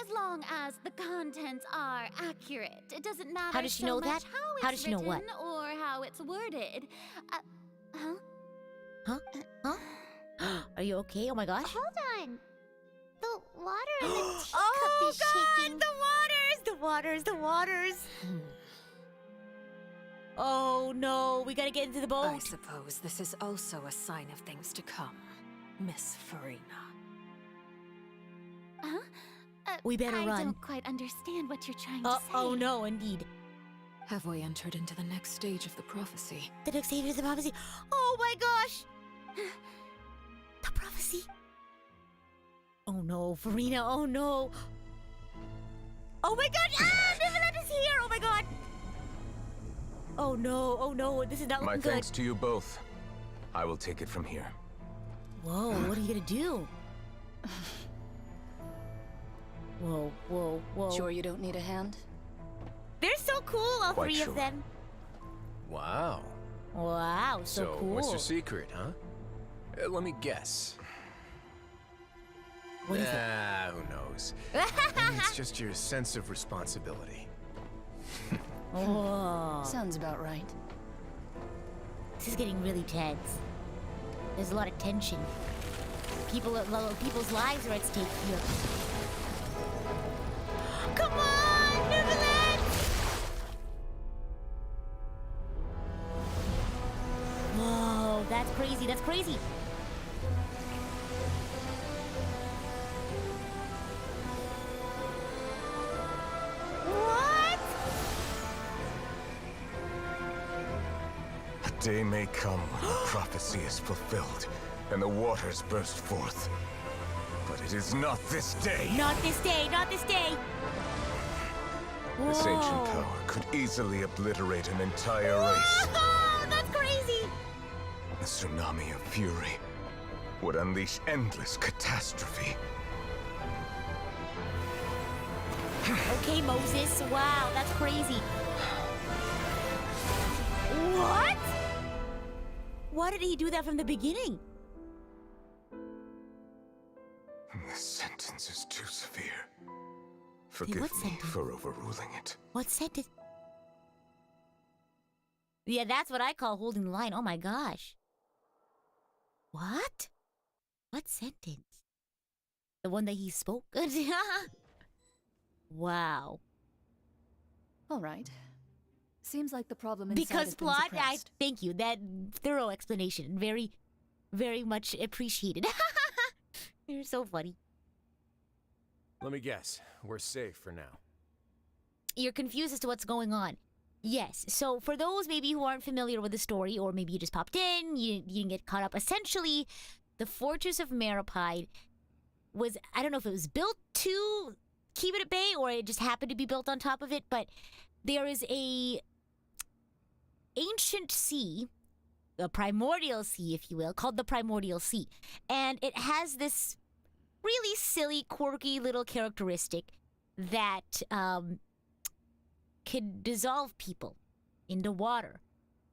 As long as the contents are accurate. It doesn't matter How does she so know much that? how it's How does she know written what? or how it's worded. Are you okay? Oh my gosh. Hold on. The water in the teacup Oh is god! shaking. The waters! Oh no, we gotta get into the boat. I suppose this is also a sign of things to come, Miss Farina. We better I run. don't quite understand what you're trying to say. Oh no, indeed. Have we entered into the next stage of the prophecy? The next stage is the prophecy. Oh my gosh! The prophecy. Oh no, Farina, oh no. Oh my god! Ah! Neverland is here! Oh my god! Oh no, this is not My looking good. thanks to you both. I will take it from here. Whoa, what are you gonna do? Whoa. Sure you don't need a hand? They're so cool, all Quite three sure. of them. Wow. Wow, so cool. What's your secret, huh? Let me guess. What is it? Who knows? Maybe it's just your sense of responsibility. Oh, Sounds about right. this is getting really tense. There's a lot of tension. People's lives are at stake here. Come on, Neverland! Whoa, that's crazy, that's crazy. What? A day may come when the prophecy is fulfilled, and the waters burst forth. But it is not this day. Not this day, not this day. This ancient Whoa. power could easily obliterate an entire race. Whoa, that's crazy. A tsunami of fury would unleash endless catastrophe. Okay, Moses. Wow, that's crazy. What? Why did he do that from the beginning? This sentence is too severe. Wait, Forgive what me sentence? for overruling it. What sentence? Yeah, that's what I call holding the line. Oh my gosh. What? What sentence? The one that he spoke? Wow. All right. Seems like the problem inside Because has been plot, suppressed. thank you. That thorough explanation. Very, very much appreciated. You're so funny. Let me guess. We're safe for now. You're confused as to what's going on. Yes. So for those maybe who aren't familiar with the story, or maybe you just popped in, you didn't get caught up. Essentially, the Fortress of Maripide was, I don't know if it was built to keep it at bay or it just happened to be built on top of it, but there is a ancient sea, a primordial sea, if you will, called the Primordial Sea. And it has this really silly, quirky little characteristic that could dissolve people into water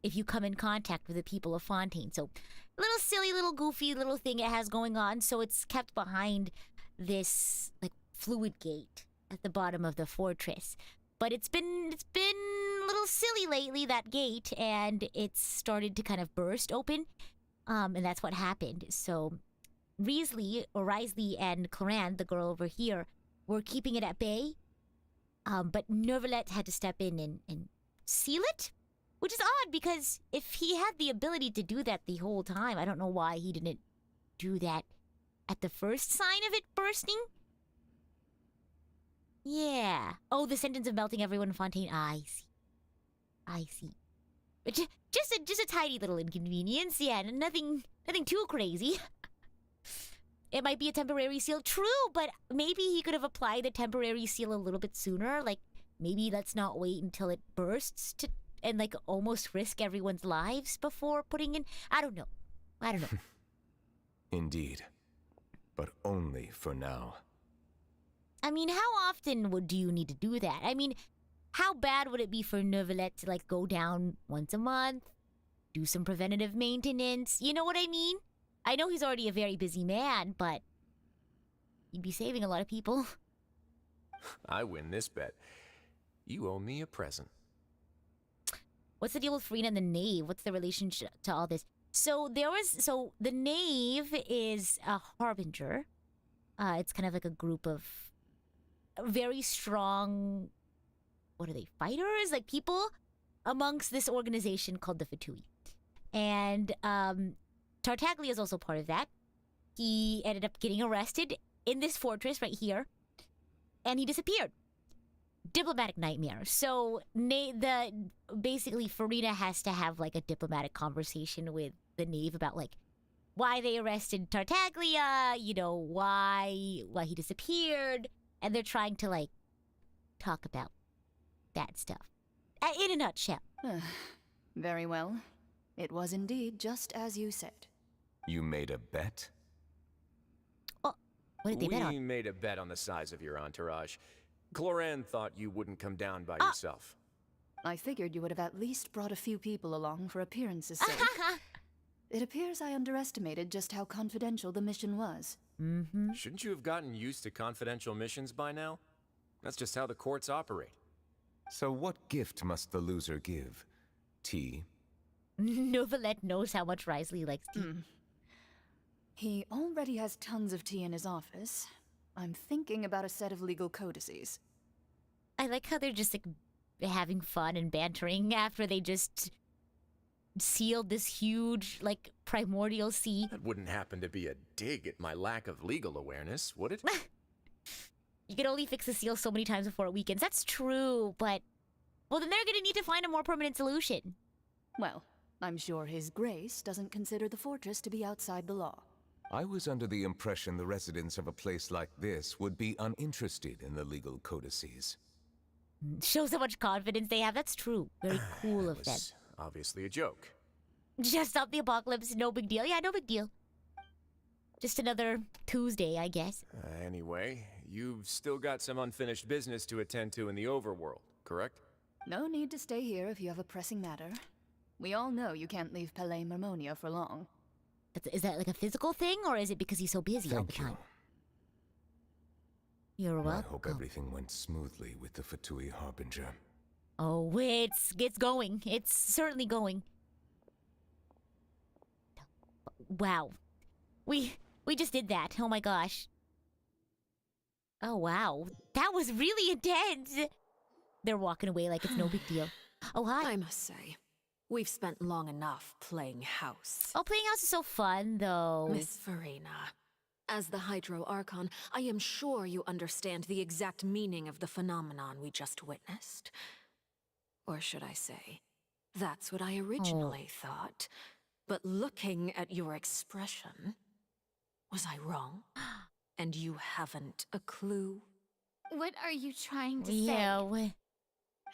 if you come in contact with the people of Fontaine. So, little silly, little goofy little thing it has going on. So it's kept behind this like fluid gate at the bottom of the fortress. But it's been a little silly lately, that gate, and it's started to kind of burst open. And that's what happened. So Risley and Cloran, the girl over here, were keeping it at bay. But Neuvillette had to step in and seal it, which is odd because if he had the ability to do that the whole time, I don't know why he didn't do that at the first sign of it bursting. Yeah. Oh, the sentence of melting everyone in Fontaine. I see. But just a tiny little inconvenience. Yeah, nothing too crazy. It might be a temporary seal, true, but maybe he could have applied the temporary seal a little bit sooner. Like, maybe let's not wait until it bursts and like almost risk everyone's lives before putting in. I don't know. Indeed. But only for now. I mean, how often do you need to do that? I mean, how bad would it be for Neuvillette to like go down once a month, do some preventative maintenance? You know what I mean? I know he's already a very busy man, but you'd be saving a lot of people. I win this bet. You owe me a present. What's the deal with Farina and the Knave? What's the relationship to all this? So the Knave is a harbinger. It's kind of like a group of very strong, what are they, fighters? Like people amongst this organization called the Fatui. And Tartaglia is also part of that. He ended up getting arrested in this fortress right here, and he disappeared. Diplomatic nightmare. So basically Farina has to have like a diplomatic conversation with the Knave about like why they arrested Tartaglia, you know, why he disappeared, and they're trying to like talk about that stuff. In a nutshell. Very well. It was indeed just as you said. You made a bet? Oh, what did they bet on? We made a bet on the size of your entourage. Cloran thought you wouldn't come down by yourself. I figured you would have at least brought a few people along for appearances' sake. It appears I underestimated just how confidential the mission was. Mm-hmm. Shouldn't you have gotten used to confidential missions by now? That's just how the courts operate. So what gift must the loser give? Tea? Novelette knows how much Risley likes tea. He already has tons of tea in his office. I'm thinking about a set of legal codices. I like how they're just like having fun and bantering after they just sealed this huge, like, primordial sea. That wouldn't happen to be a dig at my lack of legal awareness, would it? You can only fix the seal so many times before it weakens. That's true, but... Well, then they're gonna need to find a more permanent solution. Well, I'm sure His Grace doesn't consider the fortress to be outside the law. I was under the impression the residents of a place like this would be uninterested in the legal codices. Shows how much confidence they have. That's true. Very cool of them. Obviously a joke. Just stop the apocalypse. No big deal. Yeah, no big deal. Just another Tuesday, I guess. Anyway, you've still got some unfinished business to attend to in the overworld, correct? No need to stay here if you have a pressing matter. We all know you can't leave Palais Marmonia for long. Is that like a physical thing, or is it because he's so busy all the time? You're welcome. I hope everything went smoothly with the Fatui Harbinger. Oh, it's going. It's certainly going. Wow. We just did that. Oh my gosh. Oh wow. That was really intense. They're walking away like it's no big deal. Oh, hi. I must say, we've spent long enough playing house. Oh, playing house is so fun, though. Miss Farina, as the Hydro Archon, I am sure you understand the exact meaning of the phenomenon we just witnessed. Or should I say, that's what I originally thought. But looking at your expression, was I wrong? And you haven't a clue? What are you trying to say?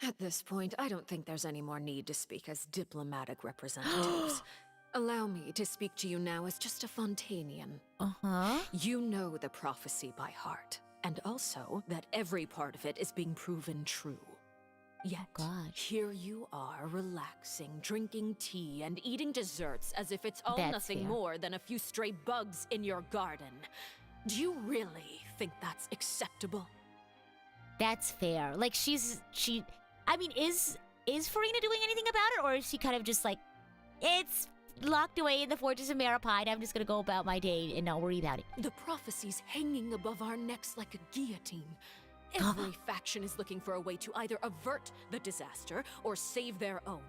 At this point, I don't think there's any more need to speak as diplomatic representatives. Allow me to speak to you now as just a Fontanian. Uh-huh. You know the prophecy by heart, and also that every part of it is being proven true. Yet, here you are, relaxing, drinking tea, and eating desserts as if it's all nothing more than a few stray bugs in your garden. Do you really think that's acceptable? That's fair. Like, I mean, is Farina doing anything about it, or is she kind of just like, it's locked away in the Fortress of Maripide, I'm just gonna go about my day and not worry about it? The prophecy's hanging above our necks like a guillotine. Every faction is looking for a way to either avert the disaster or save their own.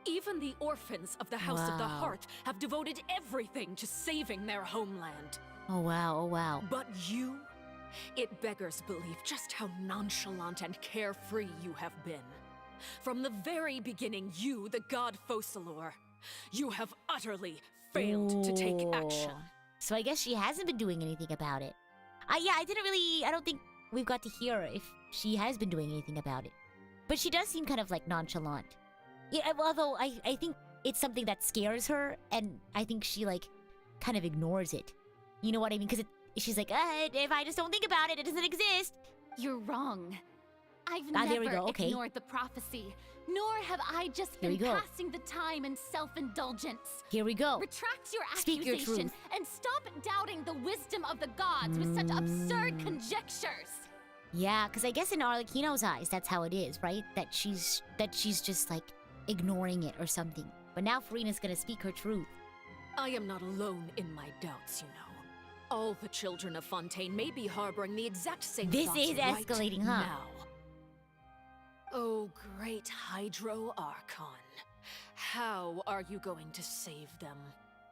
Even the orphans of the House of the Hearth have devoted everything to saving their homeland. Oh wow. But you? It beggars belief just how nonchalant and carefree you have been. From the very beginning, you, the god Focalor, you have utterly failed to take action. So I guess she hasn't been doing anything about it. I don't think we've got to hear if she has been doing anything about it. But she does seem kind of like nonchalant. Yeah, although I think it's something that scares her, and I think she like kind of ignores it. You know what I mean? Because she's like, if I just don't think about it, it doesn't exist. You're wrong. I've never ignored the prophecy, nor have I just been passing the time in self-indulgence. Here we go. Retract your Speak your accusation truth. and stop doubting the wisdom of the gods with such absurd conjectures. Yeah, because I guess in Arlecchino's eyes, that's how it is, right? That she's just like ignoring it or something. But now Farina's gonna speak her truth. I am not alone in my doubts, you know. All the children of Fontaine may be harboring the exact same thoughts This is escalating, right huh? now. Oh, great Hydro Archon. How are you going to save them?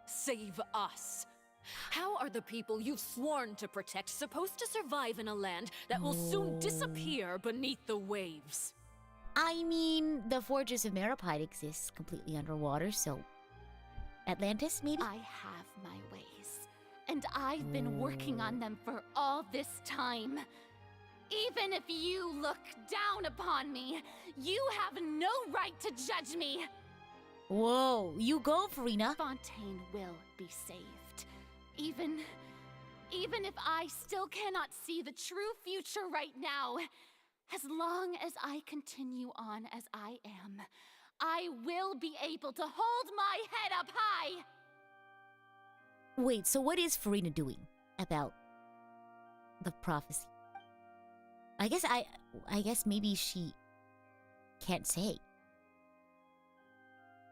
Save us? How are the people you've sworn to protect supposed to survive in a land that will soon disappear beneath the waves? I mean, the Fortress of Maripide exists completely underwater, so... Atlantis, maybe? I have my ways, and I've been working on them for all this time. Even if you look down upon me, you have no right to judge me. Whoa, you go, Furina. Fontaine will be saved. Even if I still cannot see the true future right now, as long as I continue on as I am, I will be able to hold my head up high. Wait, so what is Furina doing about the prophecy? I guess maybe she can't say.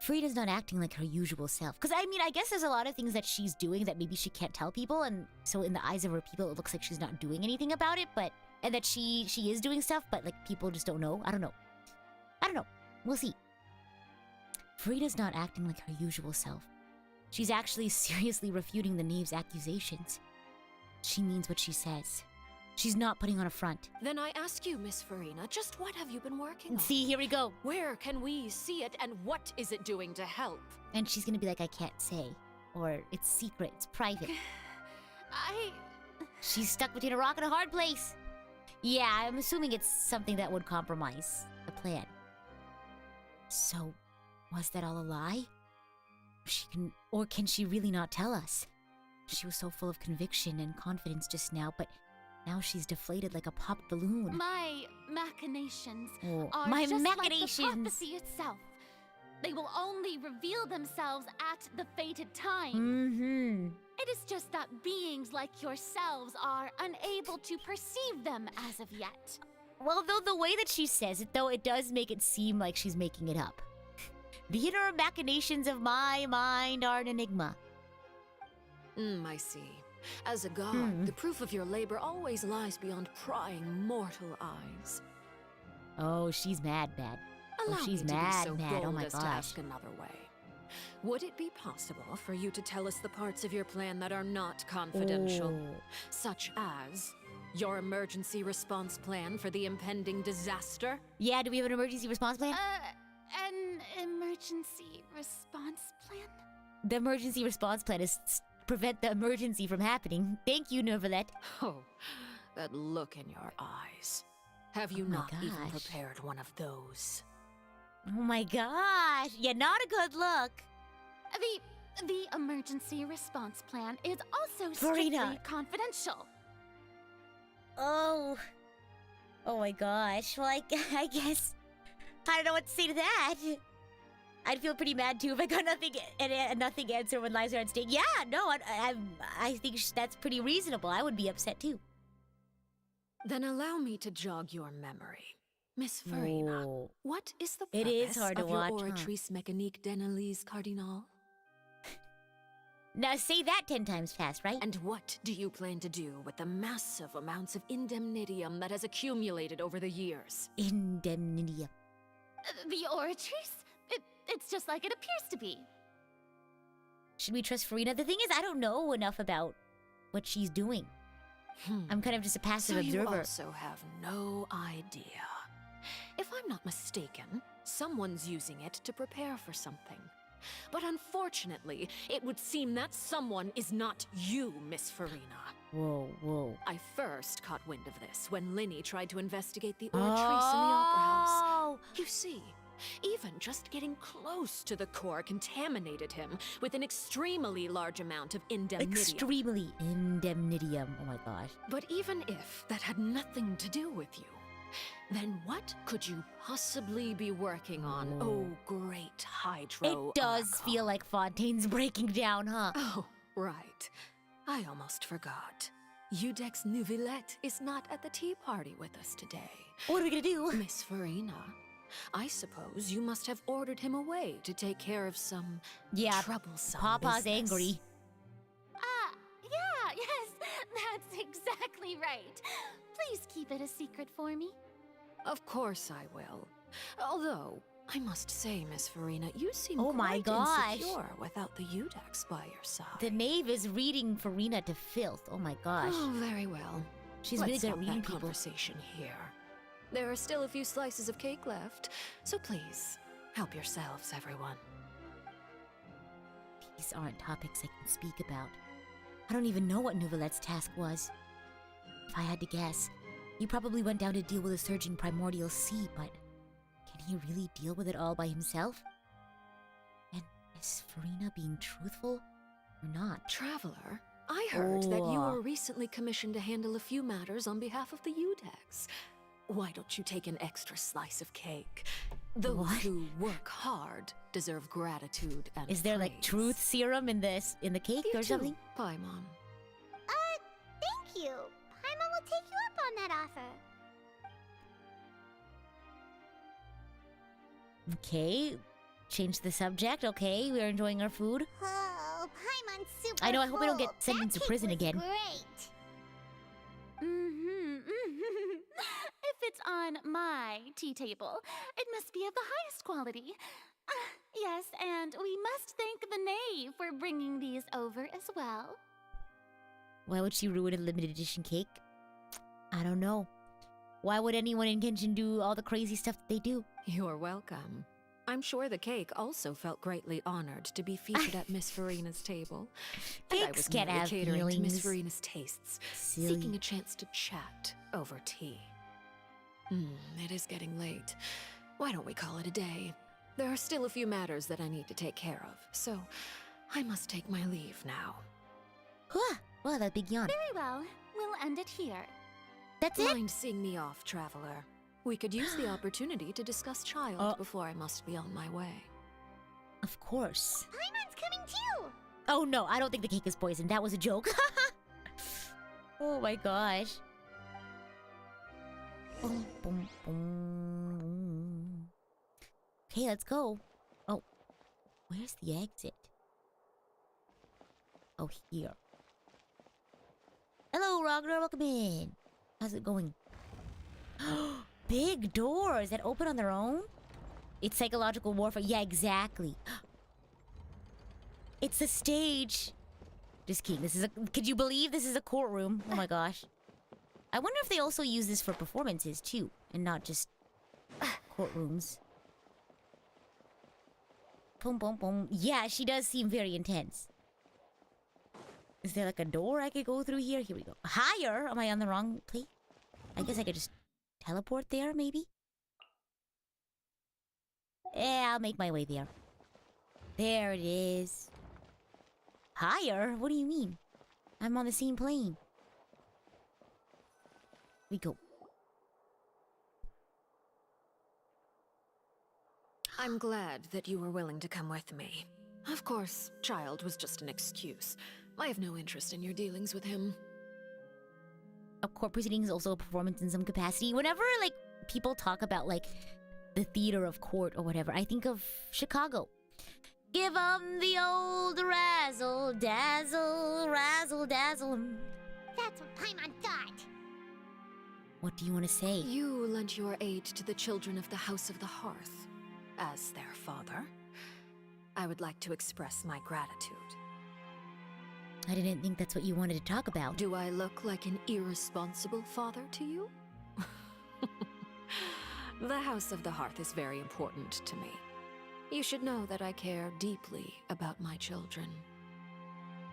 Furina's not acting like her usual self. Because, I mean, I guess there's a lot of things that she's doing that maybe she can't tell people, and so in the eyes of her people, it looks like she's not doing anything about it, but... And that she is doing stuff, but, like, people just don't know. I don't know. We'll see. Furina's not acting like her usual self. She's actually seriously refuting the knave's accusations. She means what she says. She's not putting on a front. Then I ask you, Miss Furina, just what have you been working on? See, here we go. Where can we see it, and what is it doing to help? And she's gonna be like, I can't say. Or, it's secret, it's private. She's stuck between a rock and a hard place. Yeah, I'm assuming it's something that would compromise the plan. So, was that all a lie? Or can she really not tell us? She was so full of conviction and confidence just now, but now she's deflated like a popped balloon. My machinations Oh, are my just machinations. like the prophecy itself. They will only reveal themselves at the fated time. Mm-hmm. It is just that beings like yourselves are unable to perceive them as of yet. Well, though the way that she says it, though, it does make it seem like she's making it up. The inner machinations of my mind are an enigma. I see. As a god, the proof of your labor always lies beyond prying mortal eyes. Oh, she's mad. Allow she's me to mad. be so Oh bold my as to gosh. ask another way. Would it be possible for you to tell us the parts of your plan that are not confidential? Oh. Such as your emergency response plan for the impending disaster? Yeah, do we have an emergency response plan? An emergency response plan? The emergency response plan is prevent the emergency from happening. Thank you, Novelette. Oh, that look in your eyes. Have you not even prepared one of those? Oh my gosh. Yeah, not a good look. The emergency response plan is also strictly Furina. confidential. Oh my gosh. Well, I guess I don't know what to say to that. I'd feel pretty mad too if I got nothing answer when lives are at stake. Yeah, no, I think that's pretty reasonable. I would be upset too. Then allow me to jog your memory. Miss Furina, what is the It purpose is hard to of your watch, huh? Oratrice Mécanique d'Analyse Cardinal? Now say that 10 times fast, right? And what do you plan to do with the massive amounts of indemnitium that has accumulated over the years? Indemnitium. The Oratrice? It's just like it appears to be. Should we trust Furina? The thing is, I don't know enough about what she's doing. I'm kind of just a passive observer. So you also have no idea. If I'm not mistaken, someone's using it to prepare for something. But unfortunately, it would seem that someone is not you, Miss Furina. Whoa. I first caught wind of this when Linny tried to investigate the Oratrice in the Opera House. You see, even just getting close to the core contaminated him with an extremely large amount of indemnitium. Extremely indemnitium. Oh my gosh. But even if that had nothing to do with you, then what could you possibly be working on, oh great Hydro It does Archon? feel like Fontaine's breaking down, huh? Oh, right. I almost forgot. Udex Nouvillette is not at the tea party with us today. What are we gonna do? Miss Furina, I suppose you must have ordered him away to take care of some troublesome Papa's business. angry. Yes, that's exactly right. Please keep it a secret for me. Of course I will. Although, I must say, Miss Furina, you seem Oh my quite gosh. insecure without the Udex by your side. The knave is reading Furina to filth. Oh my gosh. Oh, very well. She's Let's really good stop at reading that people. conversation here. There are still a few slices of cake left, so please, help yourselves, everyone. These aren't topics I can speak about. I don't even know what Nouvellette's task was. If I had to guess, He probably went down to deal with a surging primordial sea, but can he really deal with it all by himself? And is Farina being truthful or not? Traveler, I heard that you were recently commissioned to handle a few matters on behalf of the Udex. Why don't you take an extra slice of cake? Those who work hard deserve gratitude and Is there like truth serum in this in the cake you or too, something? Paimon. Thank you. Paimon will take you up on that offer. Okay, change the subject. Okay, we're enjoying our food. Oh, Paimon's super I know. I hope I don't get full. sent That into cake prison was again. Great. If it's on my tea table, it must be of the highest quality. Yes, and we must thank the knave for bringing these over as well. Why would she ruin a limited edition cake? I don't know. Why would anyone in Genshin do all the crazy stuff that they do? You're welcome. I'm sure the cake also felt greatly honored to be featured at Miss Farina's table. And I was can't merely have catering to Miss feelings. Farina's tastes, Silly. seeking a chance to chat over tea. It is getting late. Why don't we call it a day? There are still a few matters that I need to take care of, so I must take my leave now. Wow, that big yawn. Very well. We'll end it here. That's it? Mind seeing me off, traveler? We could use the opportunity to discuss child before I must be on my way. Of course. Paimon's coming too. Oh no, I don't think the cake is poisoned. That was a joke. Oh my gosh. Boom, boom, boom. Okay, let's go. Oh, where's the exit? Oh, here. Hello, Ragnar. Welcome in. How's it going? Big doors that open on their own? It's psychological warfare. Yeah, exactly. It's a stage. Just kidding. This is a... Could you believe this is a courtroom? Oh my gosh. I wonder if they also use this for performances too, and not just courtrooms. Boom, boom, boom. Yeah, she does seem very intense. Is there like a door I could go through here? Here we go. Higher? Am I on the wrong place? I guess I could just teleport there, maybe? Yeah, I'll make my way there. There it is. Higher? What do you mean? I'm on the same plane. We go. I'm glad that you were willing to come with me. Of course, child was just an excuse. I have no interest in your dealings with him. A court proceeding is also a performance in some capacity. Whenever, like, people talk about, like, the theater of court or whatever, I think of Chicago. Give 'em the old razzle dazzle, razzle dazzle. That's what Paimon thought. What do you want to say? You lent your aid to the children of the House of the Hearth. As their father, I would like to express my gratitude. I didn't think that's what you wanted to talk about. Do I look like an irresponsible father to you? The House of the Hearth is very important to me. You should know that I care deeply about my children.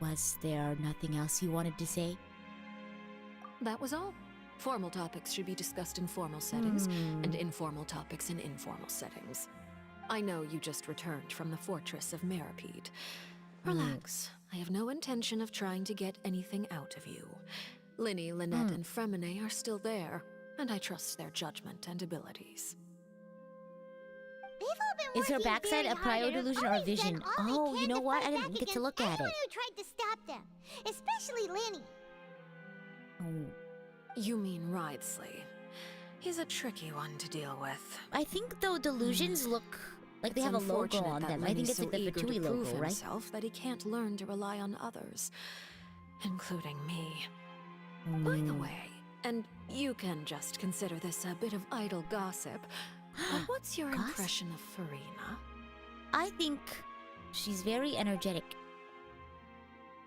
Was there nothing else you wanted to say? That was all. Formal topics should be discussed in formal settings, and informal topics in informal settings. I know you just returned from the fortress of Meripede. Relax. I have no intention of trying to get anything out of you. Linny, Lynette, and Fremine are still there, and I trust their judgment and abilities. They've all been Is her working backside very a prior hard and have delusion or a always done vision? all they Oh, you can know to what? fight I didn't back get to against look at it. anyone who tried to stop them, especially Linny. Oh. You mean Ridesley. He's a tricky one to deal with. I think, though, delusions look like they have a logo on them. I think it's like the Fatui logo, right? Himself that he can't learn to rely on others, including me. By the way, and you can just consider this a bit of idle gossip, but what's your impression of Farina? I think she's very energetic.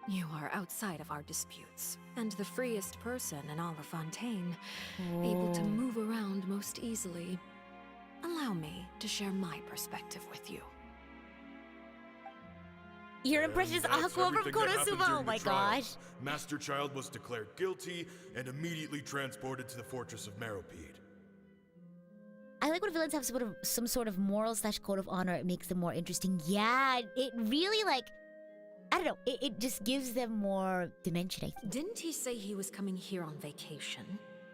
You are outside of our disputes, and the freest person in all of Fontaine, able to move around most easily. Allow me to share my perspective with you. Your impression is And that's Aqua from everything that happened Konosuba. Oh during my the trial. gosh. Master Child was declared guilty and immediately transported to the fortress of Meropide. I like when villains have some sort of moral / code of honor. It makes them more interesting. Yeah, it really like, I don't know. It just gives them more dimension, I think. Didn't he say he was coming here on vacation?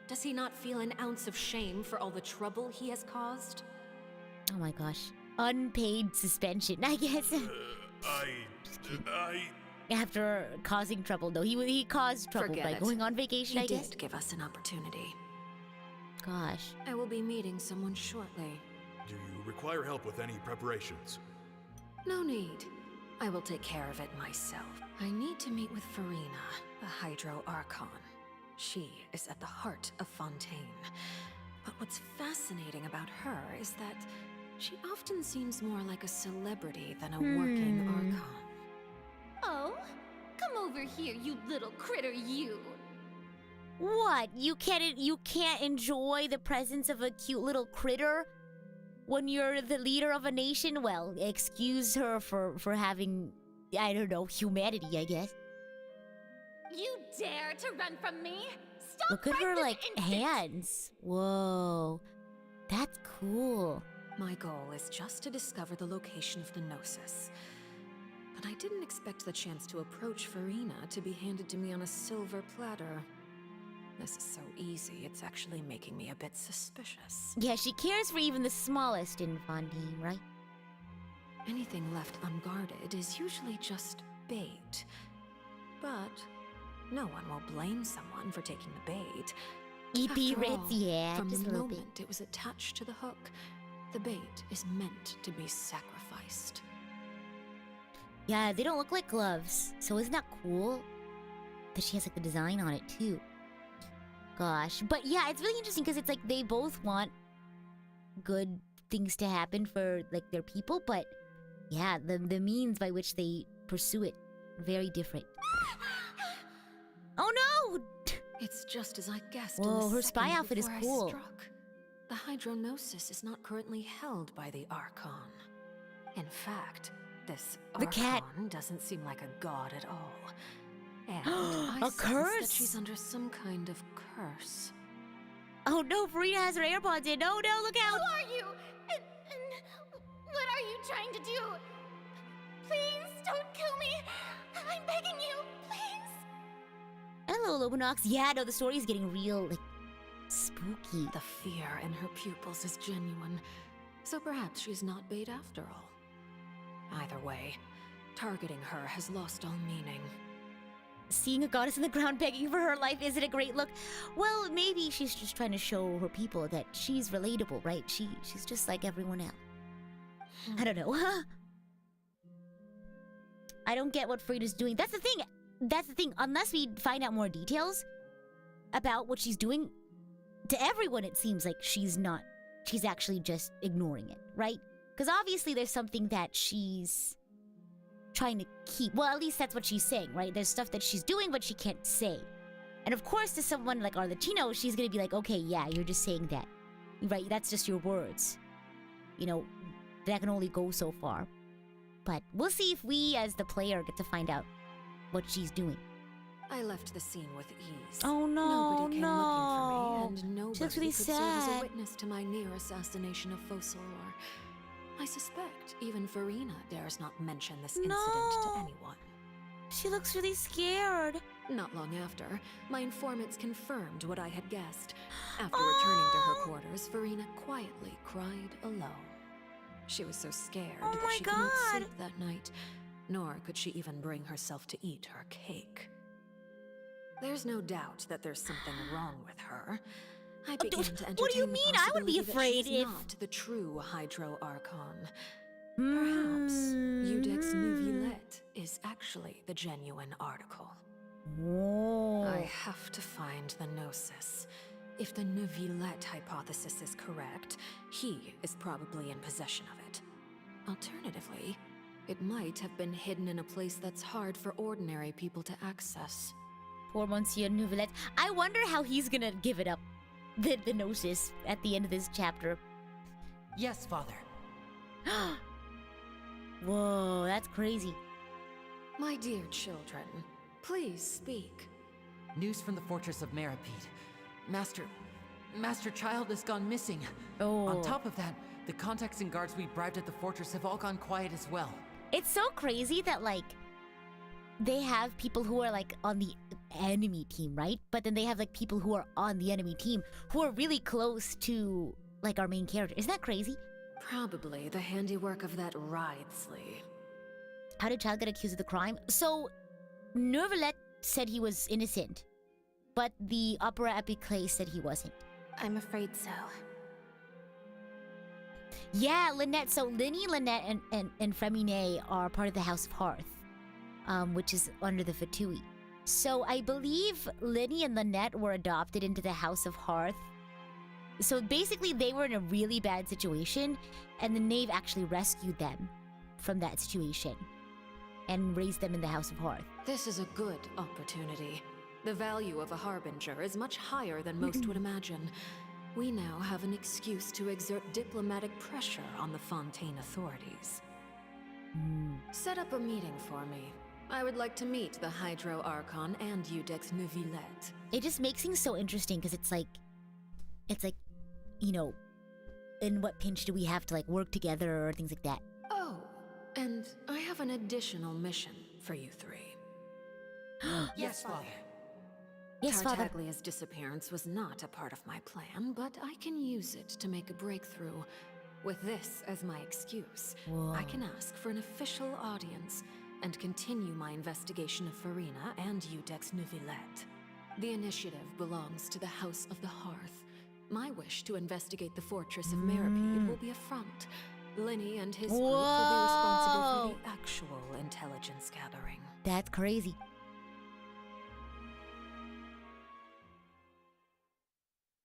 Does he not feel an ounce of shame for all the trouble he has caused? Oh my gosh. Unpaid suspension, I guess. After causing trouble, though. He caused trouble Forget by it. going on vacation, I He guess. did give us an opportunity. Gosh. I will be meeting someone shortly. Do you require help with any preparations? No need. I will take care of it myself. I need to meet with Farina, the Hydro Archon. She is at the heart of Fontaine. But what's fascinating about her is that she often seems more like a celebrity than a working Archon. Oh, come over here, you little critter, you. What? You can't enjoy the presence of a cute little critter when you're the leader of a nation? Well, excuse her for having, I don't know, humanity, I guess. You dare to run from me? Stop! Look at her, like, hands. Whoa. That's cool. My goal is just to discover the location of the Gnosis. But I didn't expect the chance to approach Farina to be handed to me on a silver platter. This is so easy, it's actually making me a bit suspicious. Yeah, she cares for even the smallest in Fontaine, right? Anything left unguarded is usually just bait. But no one will blame someone for taking the bait. EP After Ritz, all, yeah, from just the a little moment it was attached to the hook, the bait is meant to be sacrificed. Yeah, they don't look like gloves. So isn't that cool? That she has like the design on it too. Gosh. But yeah, it's really interesting because it's like they both want good things to happen for like their people, but yeah, the means by which they pursue it, very different. Oh no! It's just as I guessed. Whoa, in the her spy second outfit is before I cool. struck. The Hydronosis is not currently held by the Archon. In fact, this The cat. Archon doesn't seem like a god at all. And I A sense curse? that she's under some kind of curse. Oh no, Farina has her AirPods in. Oh no, look out! Who are you? And what are you trying to do? Please don't kill me. I'm begging you, please. Hello, Lobonox. Yeah, no, the story is getting real, like, spooky. The fear in her pupils is genuine, so perhaps she's not bait after all. Either way, targeting her has lost all meaning. Seeing a goddess in the ground begging for her life isn't a great look. Well, maybe she's just trying to show her people that she's relatable, right? She's just like everyone else. I don't know. I don't get what Frida's doing. That's the thing. Unless we find out more details about what she's doing, to everyone it seems like she's actually just ignoring it, right? Because obviously there's something that she's trying to keep. Well, at least that's what she's saying, right? There's stuff that she's doing but she can't say. And of course to someone like Arlecchino, she's gonna be like, okay, yeah, you're just saying that. Right, that's just your words. You know, that can only go so far. But we'll see if we, as the player, get to find out what she's doing. I left the scene with ease. Oh no, Nobody came looking for me, and nobody She looks really could serve as a sad. witness to my near assassination of Fosolor. I suspect even Farina dares not mention this incident to anyone. She looks really scared. Not long after, my informants confirmed what I had guessed. After returning to her quarters, Farina quietly cried alone. She was so scared that she could not sleep that night, nor could she even bring herself to eat her cake. There's no doubt that there's something wrong with her. I began to entertain what do you the mean? I would be possibility that afraid she's if... not the true Hydro Archon. Perhaps Eudex Neuvillette is actually the genuine article. Whoa. I have to find the Gnosis. If the Neuvillette hypothesis is correct, he is probably in possession of it. Alternatively, it might have been hidden in a place that's hard for ordinary people to access. Poor Monsieur Neuvillette. I wonder how he's gonna give it up, the Gnosis, at the end of this chapter. Yes, Father. Whoa, that's crazy. My dear children, please speak. News from the fortress of Meripede. Master Child has gone missing. Oh. On top of that, the contacts and guards we bribed at the fortress have all gone quiet as well. It's so crazy that, like, they have people who are, like, on the enemy team, right? But then they have, like, people who are on the enemy team who are really close to, like, our main character. Isn't that crazy? Probably the handiwork of that Wriothesley. How did Child get accused of the crime? So, Neuvillette said he was innocent, but the Opera Epiclé said he wasn't. I'm afraid so. Yeah, Lynette. So Linny, Lynette, and Freminet are part of the House of Hearth, which is under the Fatui. So I believe Linny and Lynette were adopted into the House of Hearth. So basically they were in a really bad situation, and the Knave actually rescued them from that situation and raised them in the House of Hearth. This is a good opportunity. The value of a harbinger is much higher than most would imagine. We now have an excuse to exert diplomatic pressure on the Fontaine authorities. Set up a meeting for me. I would like to meet the Hydro Archon and Iudex Neuvillette. It just makes things so interesting because it's like, you know, in what pinch do we have to, like, work together or things like that. Oh, and I have an additional mission for you three. Yes, Father. Yes, Father. Tartaglia's disappearance was not a part of my plan, but I can use it to make a breakthrough. With this as my excuse, Whoa. I can ask for an official audience and continue my investigation of Farina and Iudex Neuvillette. The initiative belongs to the House of the Hearth. My wish to investigate the fortress of Meripede will be a front. Linny and his group will be responsible for the actual intelligence gathering. That's crazy.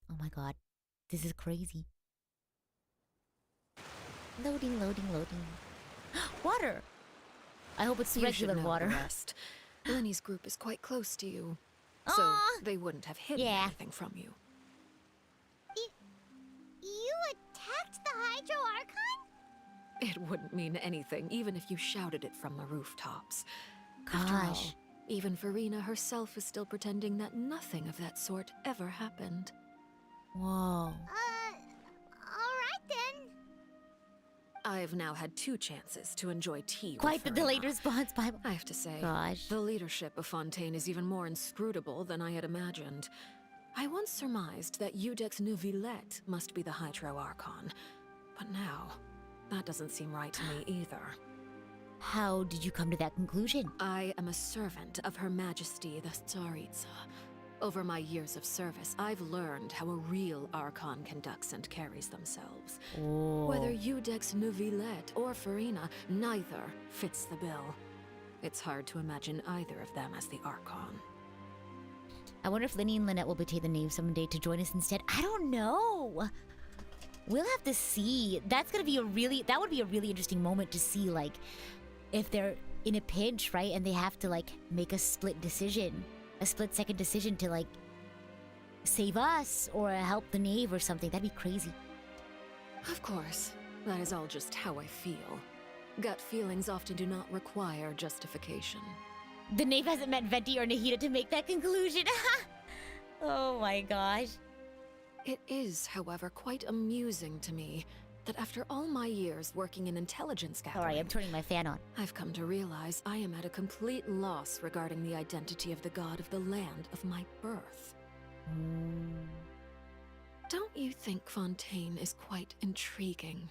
Oh my god. This is crazy. Loading. Water! I hope it's You should regular know water. the rest. Linny's group is quite close to you, so Aw. they wouldn't have hidden Yeah. anything from you. You attacked the Hydro Archon? It wouldn't mean anything, even if you shouted it from the rooftops. After all, Gosh. even Farina herself is still pretending that nothing of that sort ever happened. Whoa. Alright then. I've now had 2 chances to enjoy tea Quite the with delayed Farina. response, Bible. I have to say, Gosh. the leadership of Fontaine is even more inscrutable than I had imagined. I once surmised that Iudex Neuvillette must be the Hydro Archon, but now, that doesn't seem right to me either. How did you come to that conclusion? I am a servant of Her Majesty the Tsaritsa. Over my years of service, I've learned how a real Archon conducts and carries themselves. Oh. Whether Iudex Neuvillette or Farina, neither fits the bill. It's hard to imagine either of them as the Archon. I wonder if Linny and Lynette will betray the Knave someday to join us instead. I don't know. We'll have to see. That would be a really interesting moment to see, like, if they're in a pinch, right? And they have to, like, make a split second decision to, like, save us or help the Knave or something. That'd be crazy. Of course, that is all just how I feel. Gut feelings often do not require justification. The Knave hasn't met Venti or Nahida to make that conclusion. Oh my gosh. It is, however, quite amusing to me that after all my years working in intelligence gathering... Sorry, I'm turning my fan on. I've come to realize I am at a complete loss regarding the identity of the god of the land of my birth. Don't you think Fontaine is quite intriguing?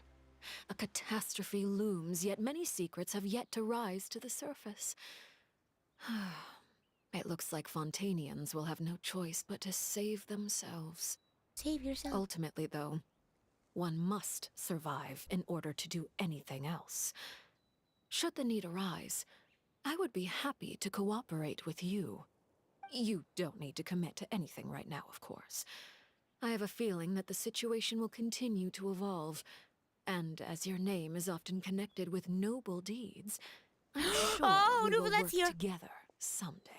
A catastrophe looms, yet many secrets have yet to rise to the surface. It looks like Fontainians will have no choice but to save themselves. Save yourself. Ultimately, though, one must survive in order to do anything else. Should the need arise, I would be happy to cooperate with you. You don't need to commit to anything right now, of course. I have a feeling that the situation will continue to evolve, and as your name is often connected with noble deeds, I'm sure we will work together someday.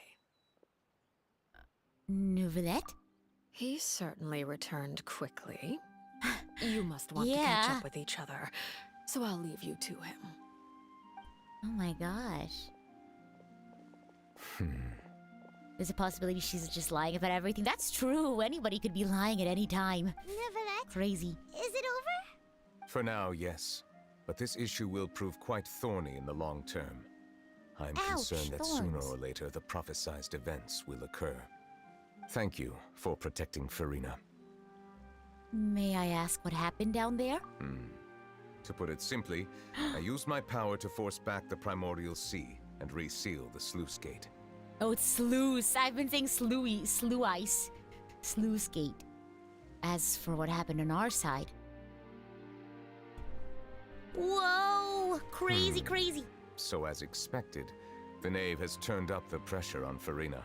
Neuvillette? He certainly returned quickly. You must want to catch up with each other, so I'll leave you to him. Oh my gosh. There's a possibility she's just lying about everything. That's true. Anybody could be lying at any time. Nevertheless, Crazy. is it over? For now, yes. But this issue will prove quite thorny in the long term. I'm Ouch, concerned that sooner thorns. or later the prophesized events will occur. Thank you for protecting Farina. May I ask what happened down there? To put it simply, I used my power to force back the primordial sea and reseal the sluice gate. Oh, it's sluice. I've been saying slew ice. Sluice gate. As for what happened on our side. Whoa! Crazy, crazy. So as expected, the knave has turned up the pressure on Farina.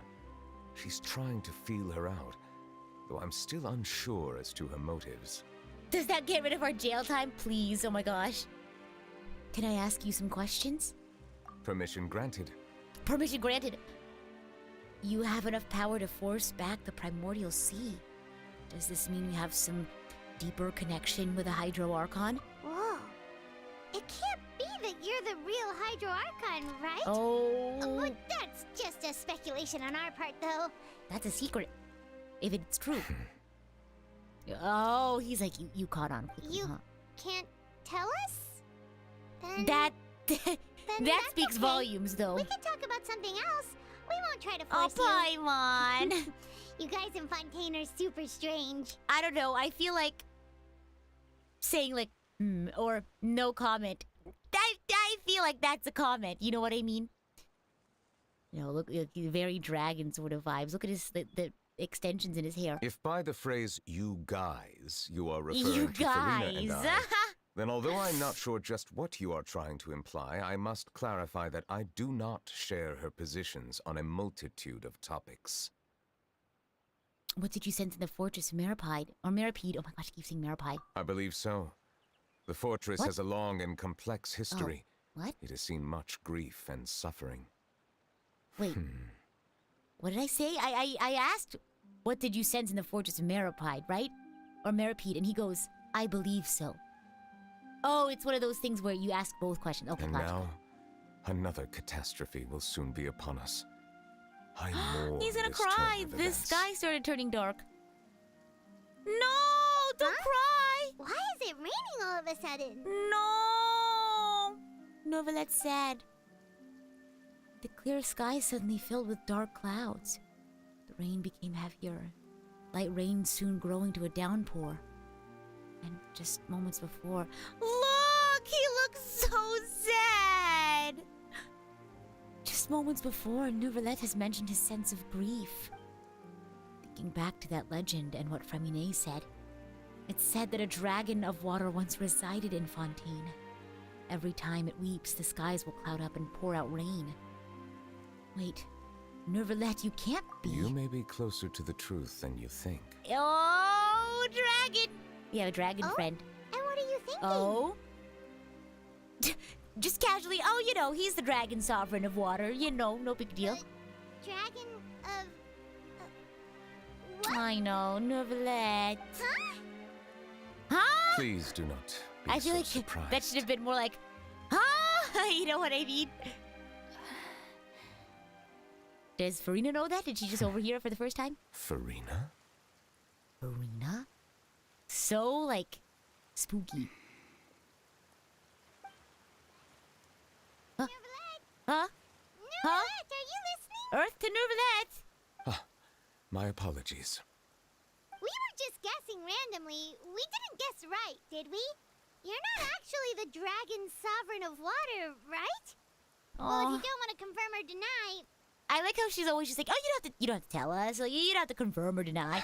She's trying to feel her out, though I'm still unsure as to her motives. Does that get rid of our jail time? Please, oh my gosh. Can I ask you some questions? Permission granted. Permission granted. You have enough power to force back the primordial sea. Does this mean you have some deeper connection with the Hydro Archon? Whoa. It can't be that you're the real Hydro Archon, right? Oh. But that's just a speculation on our part, though. That's a secret. If it's true. Oh, he's like, you caught on quickly, You huh? can't tell us? Then, That then that that's speaks okay. volumes, though. We can talk about something else. We won't try to Oh, force you. Paimon. You guys in Fontaine are super strange. I don't know. I feel like saying like or no comment. I feel like that's a comment. You know what I mean? You know, look, very dragon sort of vibes. Look at his the extensions in his hair. If by the phrase "you guys" you are referring You to Farina and guys. I, then although I'm not sure just what you are trying to imply, I must clarify that I do not share her positions on a multitude of topics. What did you sense in the fortress of Maripide? Or Maripede? Oh my gosh, I keep saying Maripide. I believe so. The fortress What? has a long and complex history. What? It has seen much grief and suffering. Wait. What did I say? I asked, what did you sense in the fortress of Maripide, right? Or Maripede, and he goes, I believe so. Oh, it's one of those things where you ask both questions. Okay, And logical. now, another catastrophe will soon be upon us. I mourn He's gonna this cry. turn of The events. sky started turning dark. No! Don't cry! Why is it raining all of a sudden? No! Novelette's sad. The clear sky suddenly filled with dark clouds. The rain became heavier. Light rain soon growing to a downpour. And just moments before... Look! He looks so sad! Just moments before, Novelette has mentioned his sense of grief. Thinking back to that legend and what Fremine said, it's said that a dragon of water once resided in Fontaine. Every time it weeps, the skies will cloud up and pour out rain. Wait, Novelette, you can't be... You may be closer to the truth than you think. Oh, dragon! We have a dragon friend. And what are you thinking? Oh? Just casually, oh, you know, he's the dragon sovereign of water. You know, no big deal. Dragon of... what? I know, Novelette. Huh? Huh? Please do not be I feel so like surprised. that should have been more like, huh? You know what I mean? Does Farina know that? Did she just overhear it for the first time? Farina? Farina? So, like, spooky. Huh? Huh? Novelette, are you listening? Earth to Novelette! Ah, my apologies. We were just guessing randomly. We didn't guess right, did we? You're not actually the dragon sovereign of water, right? Well, if you don't want to confirm or deny... I like how she's always just like, oh, you don't have to tell us. Like, you don't have to confirm or deny.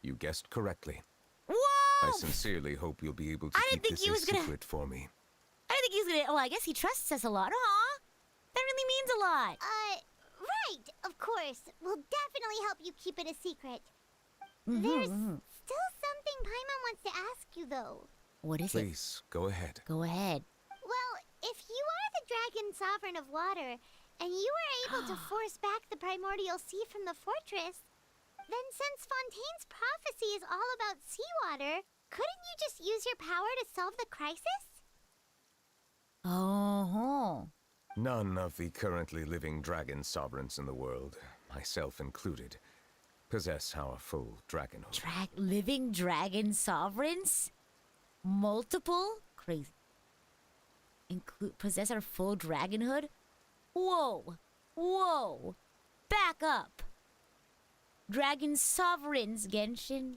You guessed correctly. Whoa! I sincerely hope you'll be able to I didn't keep think this he a was gonna- secret for me. I don't think he's gonna... Well, I guess he trusts us a lot, huh? That really means a lot. Right, of course. We'll definitely help you keep it a secret. Mhm, There's mhm. still something Paimon wants to ask you, though. What is it? Please, go ahead. Go ahead. Well, if you are the dragon sovereign of water, and you were able to force back the primordial sea from the fortress, then since Fontaine's prophecy is all about seawater, couldn't you just use your power to solve the crisis? Oh. None of the currently living dragon sovereigns in the world, myself included, possess our full dragonhood. Living dragon sovereigns? Multiple? Crazy. Possess our full dragonhood? Whoa! Whoa! Back up! Dragon sovereigns, Genshin.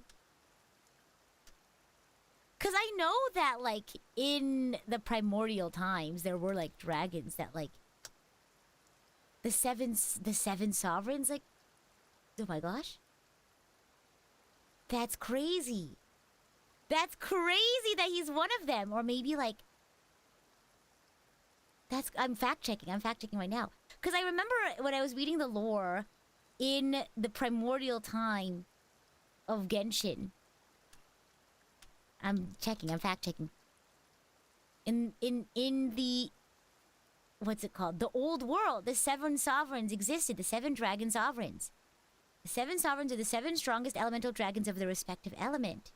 Cause I know that, like, in the primordial times, there were, like, dragons that, like... The seven sovereigns, like... Oh my gosh. That's crazy. That's crazy that he's one of them. Or maybe, like... I'm fact-checking. I'm fact-checking right now. Because I remember when I was reading the lore in the primordial time of Genshin... I'm checking. I'm fact-checking. In the... What's it called? The old world. The 7 sovereigns existed. The 7 dragon sovereigns. The 7 sovereigns are the 7 strongest elemental dragons of their respective element.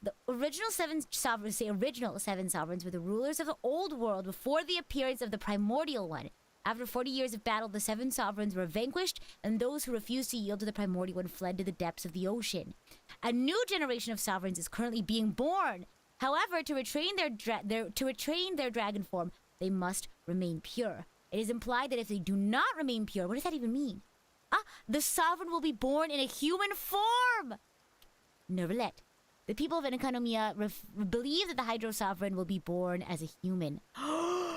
The original 7 sovereigns, the original 7 sovereigns, were the rulers of the old world before the appearance of the primordial one. After 40 years of battle, the 7 sovereigns were vanquished, and those who refused to yield to the primordial one fled to the depths of the ocean. A new generation of sovereigns is currently being born. However, to retrain their dragon form, they must remain pure. It is implied that if they do not remain pure, what does that even mean? The sovereign will be born in a human form. Neverlet. The people of Economia believe that the Hydro Sovereign will be born as a human. Neverlet!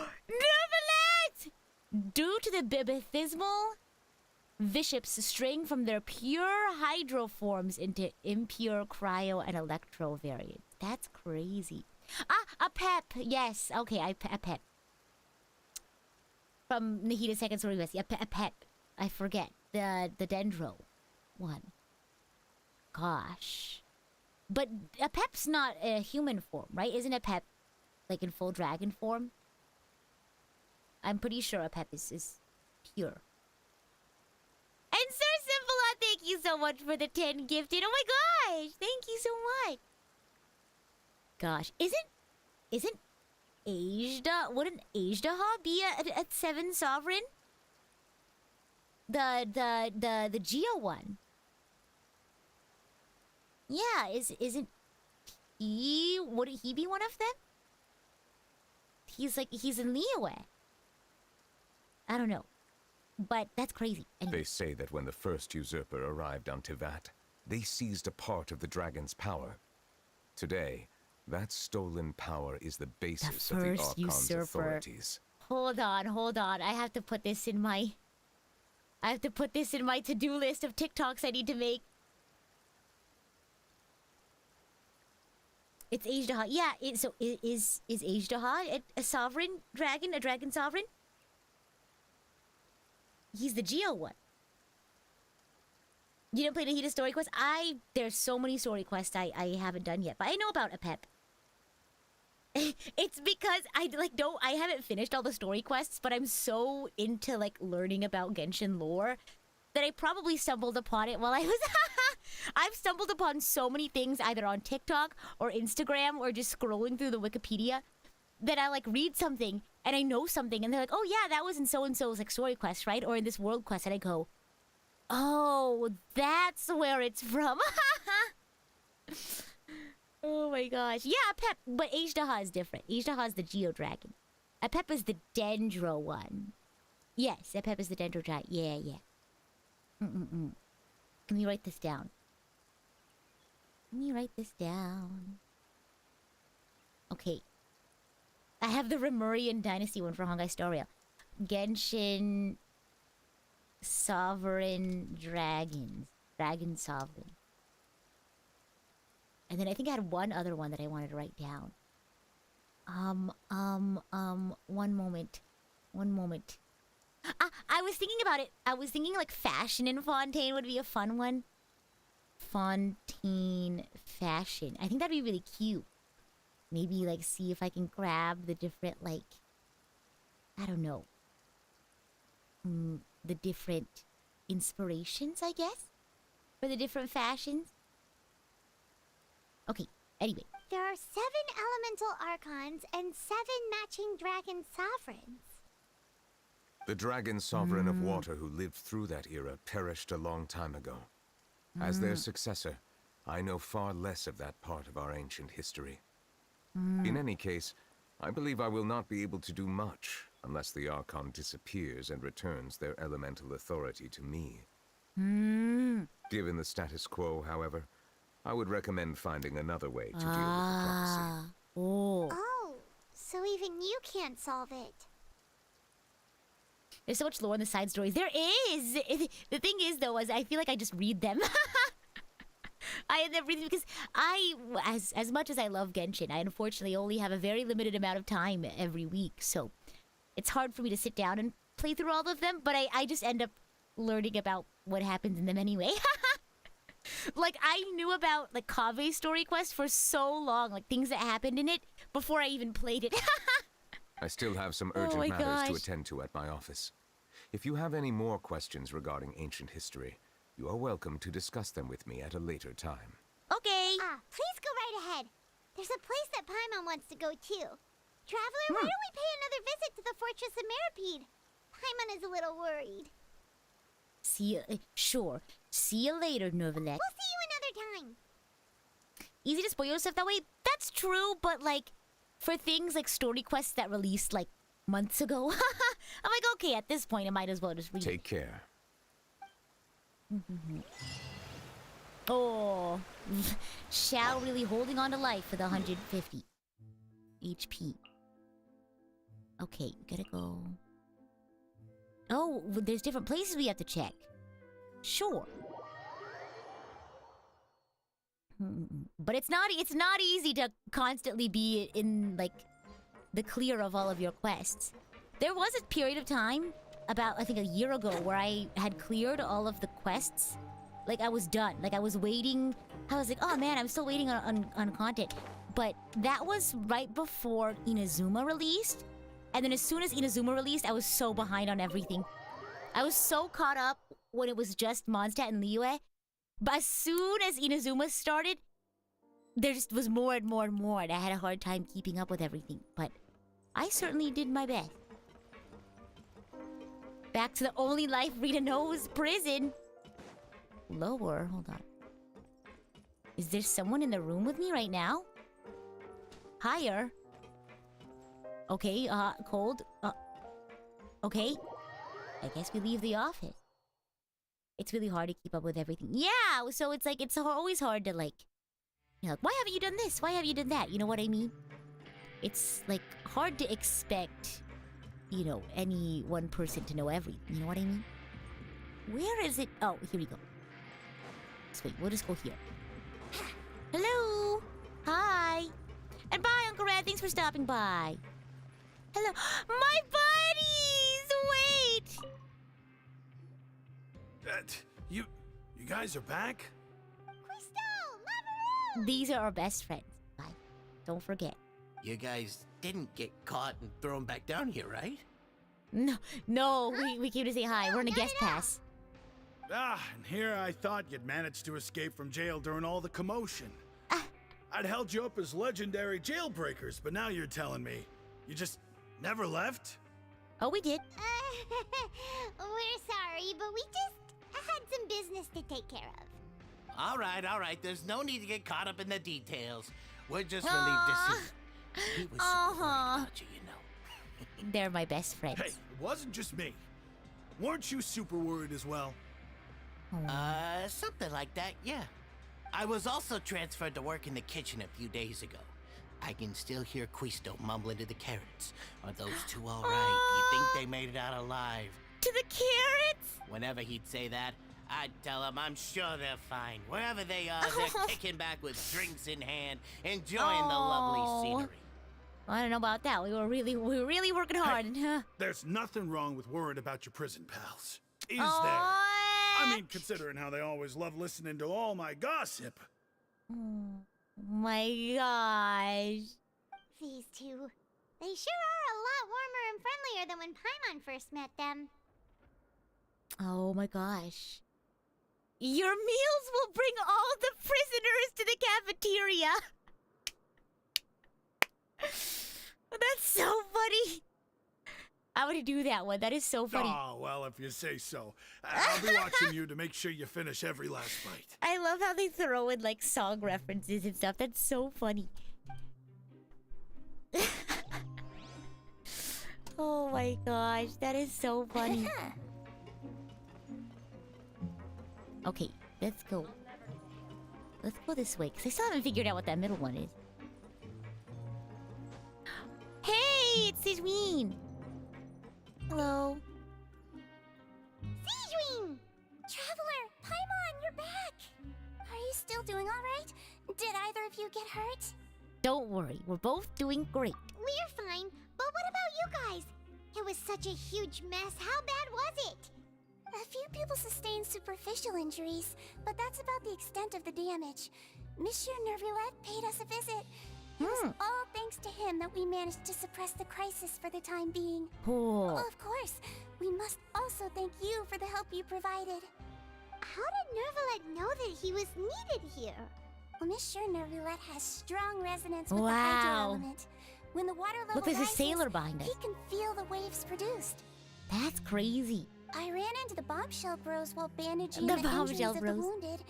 Due to the baptismal bishops straying from their pure hydro forms into impure cryo and electro variants. That's crazy. A pep. Yes. Okay, a pep. From Nahida Second Story West. Yeah, a pep. I forget. The Dendro one. Gosh. But a pep's not a human form, right? Isn't a pep like in full dragon form? I'm pretty sure a pep is pure. And Sir Simplot, thank you so much for the 10 gifted. Oh my gosh! Thank you so much. Gosh, isn't Ajda? Wouldn't Ajdaha be a 7 sovereign? The Geo one. Yeah, isn't he? Wouldn't he be one of them? He's in Liyue. I don't know. But that's crazy. They say that when the first usurper arrived on Tivat, they seized a part of the dragon's power. Today, that stolen power is the basis of the Archon's authorities. Hold on. I have to put this in my to-do list of TikToks I need to make. It's Ajdaha. Yeah, is Ajdaha a sovereign dragon? A dragon sovereign? He's the Geo one. You didn't play Nahida story quest? There's so many story quests I haven't done yet, but I know about a pep. It's because I haven't finished all the story quests, but I'm so into like learning about Genshin lore that I probably stumbled upon it while I was I've stumbled upon so many things either on TikTok or Instagram or just scrolling through the Wikipedia that I like read something and I know something and they're like, oh yeah, that was in so-and-so's like story quest, right? Or in this world quest, and I go, oh, that's where it's from. Oh my gosh. Yeah, Pep, but Ajdaha is different. Ajdaha is the Geo Dragon. Apep is the Dendro one. Yes, Apep is the Dendro Dragon. Yeah. Let me write this down. Okay. I have the Remurian Dynasty one for Hongai Storia. Genshin Sovereign Dragons. Dragon Sovereign. And then I think I had one other one that I wanted to write down. One moment. I was thinking about it. I was thinking like fashion in Fontaine would be a fun one. Fontaine fashion. I think that'd be really cute. Maybe like see if I can grab the different like, I don't know. The different inspirations, I guess, for the different fashions. Okay, anyway. There are 7 elemental archons and 7 matching dragon sovereigns. The dragon sovereign of water who lived through that era perished a long time ago. As their successor, I know far less of that part of our ancient history. In any case, I believe I will not be able to do much unless the Archon disappears and returns their elemental authority to me. Given the status quo, however, I would recommend finding another way to deal with the prophecy. Oh, so even you can't solve it. There's so much lore in the side stories. There is! The thing is, though, is I feel like I just read them. I end up reading because as much as I love Genshin, I unfortunately only have a very limited amount of time every week. So it's hard for me to sit down and play through all of them, but I just end up learning about what happens in them anyway. Like, I knew about, like, Kave's story quest for so long, like, things that happened in it, before I even played it. I still have some urgent matters to attend to at my office. If you have any more questions regarding ancient history, you are welcome to discuss them with me at a later time. Okay. Please go right ahead. There's a place that Paimon wants to go too. Traveler, why don't we pay another visit to the Fortress of Meripede? Paimon is a little worried. See you, sure. See you later, Nervalet. We'll see you another time. Easy to spoil yourself that way? That's true, but like, for things like story quests that released like months ago, I'm like, okay, at this point I might as well just read Take care. Oh, Shao really holding on to life for the 150 HP. Okay, gotta go. Oh, there's different places we have to check. Sure. But it's not easy to constantly be in like the clear of all of your quests. There was a period of time about I think a year ago where I had cleared all of the quests. Like I was done. Like I was waiting. I was like, oh man, I'm still waiting on content. But that was right before Inazuma released. And then as soon as Inazuma released, I was so behind on everything. I was so caught up when it was just Mondstadt and Liyue. But as soon as Inazuma started, there just was more and more and more, and I had a hard time keeping up with everything. But I certainly did my best. Back to the only life Rita knows, prison. Lower, hold on. Is there someone in the room with me right now? Higher. Okay, cold. Okay. I guess we leave the office. It's really hard to keep up with everything. Yeah, so it's like, it's always hard to like, you know, like, why haven't you done this? Why haven't you done that? You know what I mean? It's like hard to expect, you know, any one person to know everything. You know what I mean? Where is it? Oh, here we go. Let's wait, we'll just go here. Hello! Hi! And bye, Uncle Red. Thanks for stopping by. Hello. My buddies! Wait! You guys are back? Crystal! Mamoru! These are our best friends. Bye. Don't forget. You guys didn't get caught and thrown back down here, right? No, we came to say hi. We're on a guest pass. And here I thought you'd managed to escape from jail during all the commotion. I'd held you up as legendary jailbreakers, but now you're telling me you just never left? Oh, we did. We're sorry, but we just had some business to take care of. All right. There's no need to get caught up in the details. We're just relieved to see you. He was super worried about you, you know. They're my best friends. Hey, it wasn't just me. Weren't you super worried as well? Something like that, yeah. I was also transferred to work in the kitchen a few days ago. I can still hear Quisto mumbling to the carrots. Are those two all right? You think they made it out alive? To the carrots? Whenever he'd say that, I'd tell him I'm sure they're fine. Wherever they are, they're kicking back with drinks in hand, enjoying the lovely scenery. I don't know about that. We were really working hard. Hey, there's nothing wrong with worrying about your prison pals. Is there? I mean, considering how they always love listening to all my gossip. Oh my gosh. These two. They sure are a lot warmer and friendlier than when Paimon first met them. Oh my gosh. Your meals will bring all the prisoners to the cafeteria. That's so funny. I want to do that one. That is so funny. Oh, well, if you say so. I'll be watching you to make sure you finish every last bite. I love how they throw in like song references and stuff. That's so funny. Oh my gosh, that is so funny. Okay, let's go. Let's go this way, because I still haven't figured out what that middle one is. Hey, it's Sijween! Hello. Sijween! Traveler, Paimon, you're back! Are you still doing alright? Did either of you get hurt? Don't worry, we're both doing great. We're fine, but what about you guys? It was such a huge mess. How bad was it? A few people sustained superficial injuries, but that's about the extent of the damage. Monsieur Nervulette paid us a visit. It was all thanks to him that we managed to suppress the crisis for the time being. Oh. Of course, we must also thank you for the help you provided. How did Nervulette know that he was needed here? Well, Monsieur Nervulette has strong resonance with the hydro element. When the water level Look, there's rises, a sailor behind us. he can feel the waves produced. That's crazy. I ran into the bombshell bros while bandaging The the injuries bombshell of the bros. wounded.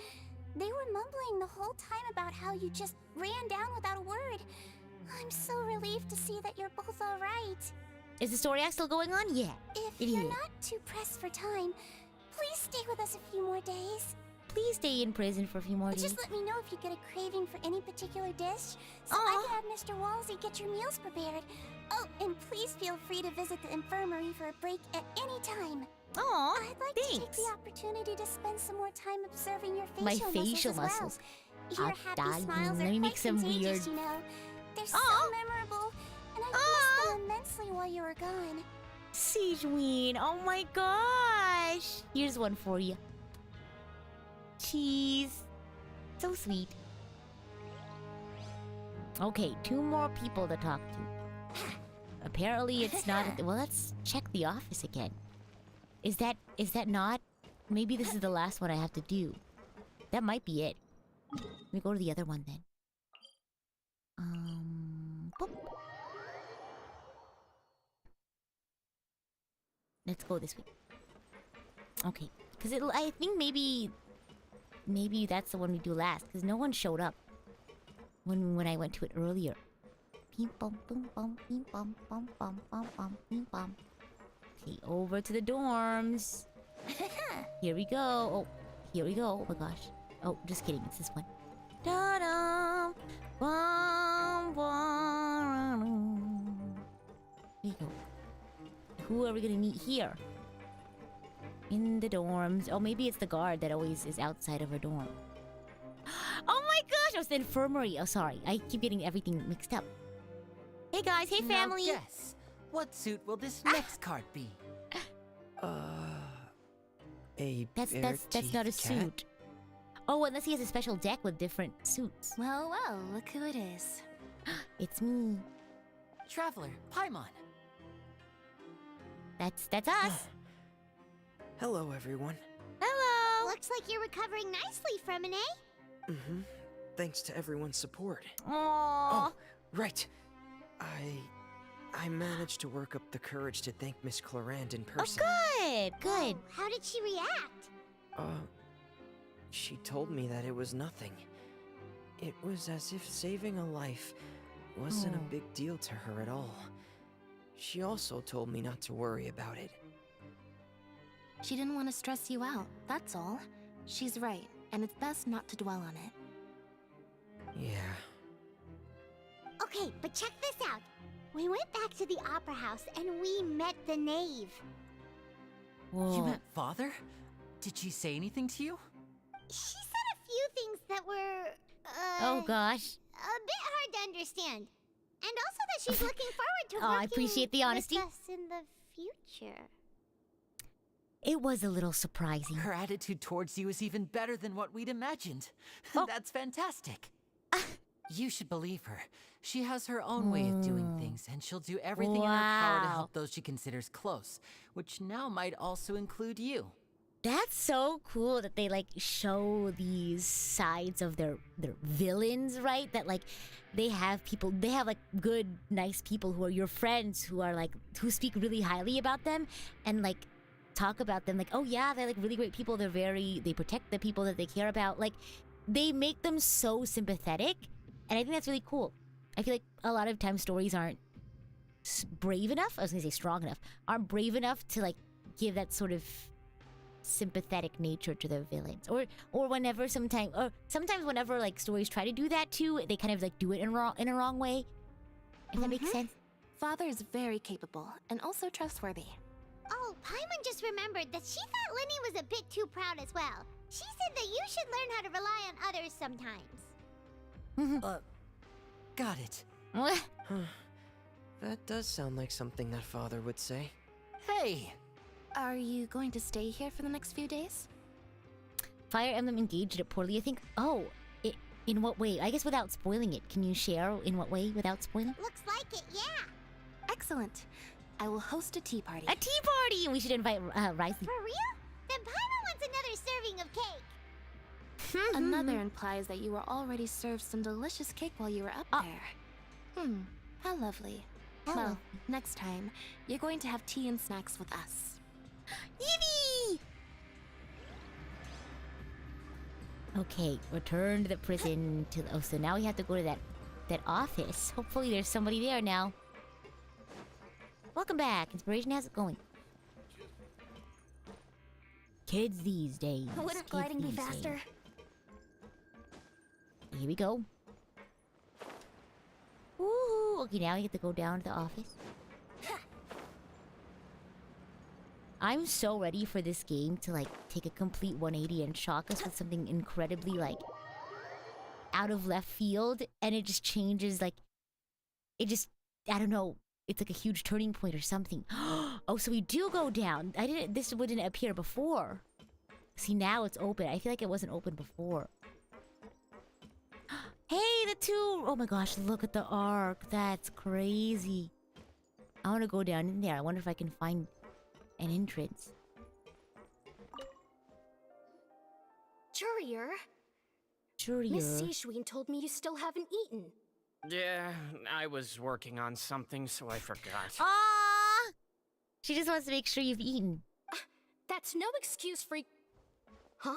They were mumbling the whole time about how you just ran down without a word. I'm so relieved to see that you're both all right. Is the story act still going on? Yeah. If it you're is. not too pressed for time, please stay with us a few more days. Please stay in prison for a few more days. Just let me know if you get a craving for any particular dish, so I can have Mr. Walsey get your meals prepared. Oh, and please feel free to visit the infirmary for a break at any time. Aw, I'd like to take the opportunity to spend some more time observing your My facial facial muscles. muscles. Your happy smiles Let are me make quite some contagious, weird. you know. They're so memorable, and I missed them immensely while you were gone. Sijween, oh my gosh. Here's one for you. Cheese. So sweet. Okay, 2 more people to talk to. Apparently it's not at the, well, let's check the office again. Is that not? Maybe this is the last one I have to do. That might be it. Let me go to the other one then. Boop. Let's go this way. Okay, because I think maybe that's the one we do last, because no one showed up when I went to it earlier. Beep bum boom bum beep bum bum bum bum bum beep bum. Okay, over to the dorms. Here we go. Oh, here we go. Oh my gosh. Oh, just kidding. It's this one. Da da. Bum bum. Here we go. Who are we gonna meet here? In the dorms. Oh, maybe it's the guard that always is outside of her dorm. Oh my gosh! Oh, it's the infirmary. Oh, sorry. I keep getting everything mixed up. Hey guys. Hey family. Now guess, what suit will this next card be? That's not a suit. Oh, unless he has a special deck with different suits. Well, well, look who it is. It's me. Traveler, Paimon. That's us. Hello, everyone. Hello. Looks like you're recovering nicely from an A. Mm-hmm. Thanks to everyone's support. Aww. Oh, right. I managed to work up the courage to thank Miss Clarand in person. Oh, good. How did she react? She told me that it was nothing. It was as if saving a life wasn't a big deal to her at all. She also told me not to worry about it. She didn't want to stress you out, that's all. She's right, and it's best not to dwell on it. Yeah. Okay, but check this out. We went back to the opera house and we met the knave. Whoa. You met Father? Did she say anything to you? She said a few things that were, Oh gosh. a bit hard to understand. And also that she's looking forward to Oh, working I appreciate the honesty. with us in the future. It was a little surprising. Her attitude towards you is even better than what we'd imagined. Oh. That's fantastic. You should believe her. She has her own way of doing things, and she'll do everything in her power to Wow. help those she considers close, which now might also include you. That's so cool that they like show these sides of their villains, right? That like they have like good, nice people who are your friends who are like who speak really highly about them and like talk about them like, oh yeah, they're like really great people. They protect the people that they care about. Like they make them so sympathetic, and I think that's really cool. I feel like a lot of times stories aren't brave enough. I was gonna say strong enough. Aren't brave enough to like give that sort of sympathetic nature to their villains, or sometimes whenever like stories try to do that too, they kind of like do it in a wrong way. If that makes sense. Father is very capable and also trustworthy. Oh, Paimon just remembered that she thought Linny was a bit too proud as well. She said that you should learn how to rely on others sometimes. Got it. What? That does sound like something that Father would say. Hey! Are you going to stay here for the next few days? Fire Emblem engaged it poorly, I think. Oh, in what way? I guess without spoiling it. Can you share in what way without spoiling? Looks like it, yeah. Excellent. I will host a tea party. A tea party! And we should invite Ryzen. For real? Then Paimon wants another serving of cake. Another implies that you were already served some delicious cake while you were up there. How lovely. Well, next time, you're going to have tea and snacks with us. Yippee! Okay, return to the prison so now we have to go to that office. Hopefully there's somebody there now. Welcome back. Inspiration, how's it going? Kids these days. Wouldn't gliding be faster? Here we go. Woohoo! Okay, now we get to go down to the office. I'm so ready for this game to like take a complete 180 and shock us with something incredibly like out of left field, and it just changes like I don't know, it's like a huge turning point or something. Oh, so we do go down. This wouldn't appear before. See, now it's open. I feel like it wasn't open before. Hey, the two! Oh my gosh, look at the arc. That's crazy. I want to go down in there. I wonder if I can find an entrance. Courier. Miss Seishween told me you still haven't eaten. Yeah, I was working on something, so I forgot. Ah! She just wants to make sure you've eaten. That's no excuse for... Huh?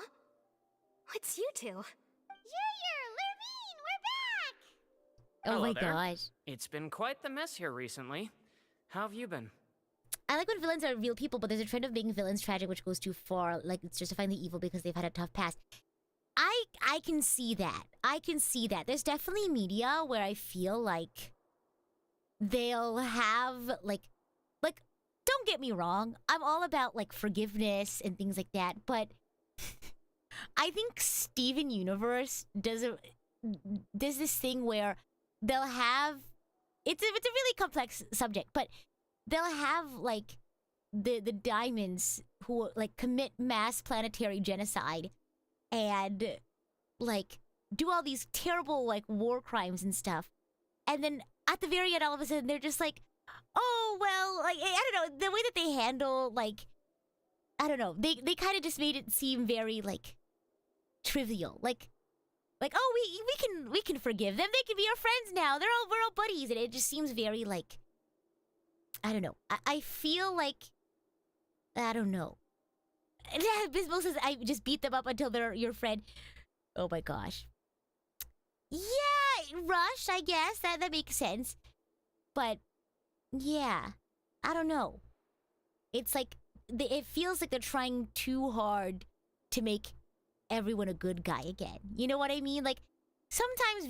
It's you two. Lurvine, we're back! Oh my there. gosh. It's been quite the mess here recently. How have you been? I like when villains are real people, but there's a trend of making villains tragic which goes too far. Like, it's justifying the evil because they've had a tough past. I can see that. I can see that. There's definitely media where I feel like they'll have, like, don't get me wrong. I'm all about, like, forgiveness and things like that, but I think Steven Universe does this thing where they'll have... It's a really complex subject, but they'll have, like, the diamonds who, like, commit mass planetary genocide and, like, do all these terrible, like, war crimes and stuff. And then at the very end, all of a sudden, they're just like, oh, well, like, I don't know, the way that they handle, like, I don't know, they kind of just made it seem very, like, trivial. Like, oh, we can forgive them. They can be our friends now. We're all buddies. And it just seems very, like, I don't know. I feel like, I don't know. Bismo says, I just beat them up until they're your friend. Oh my gosh. Yeah, Rush, I guess. That makes sense. But, yeah. I don't know. It's like, it feels like they're trying too hard to make everyone a good guy again. You know what I mean? Like, sometimes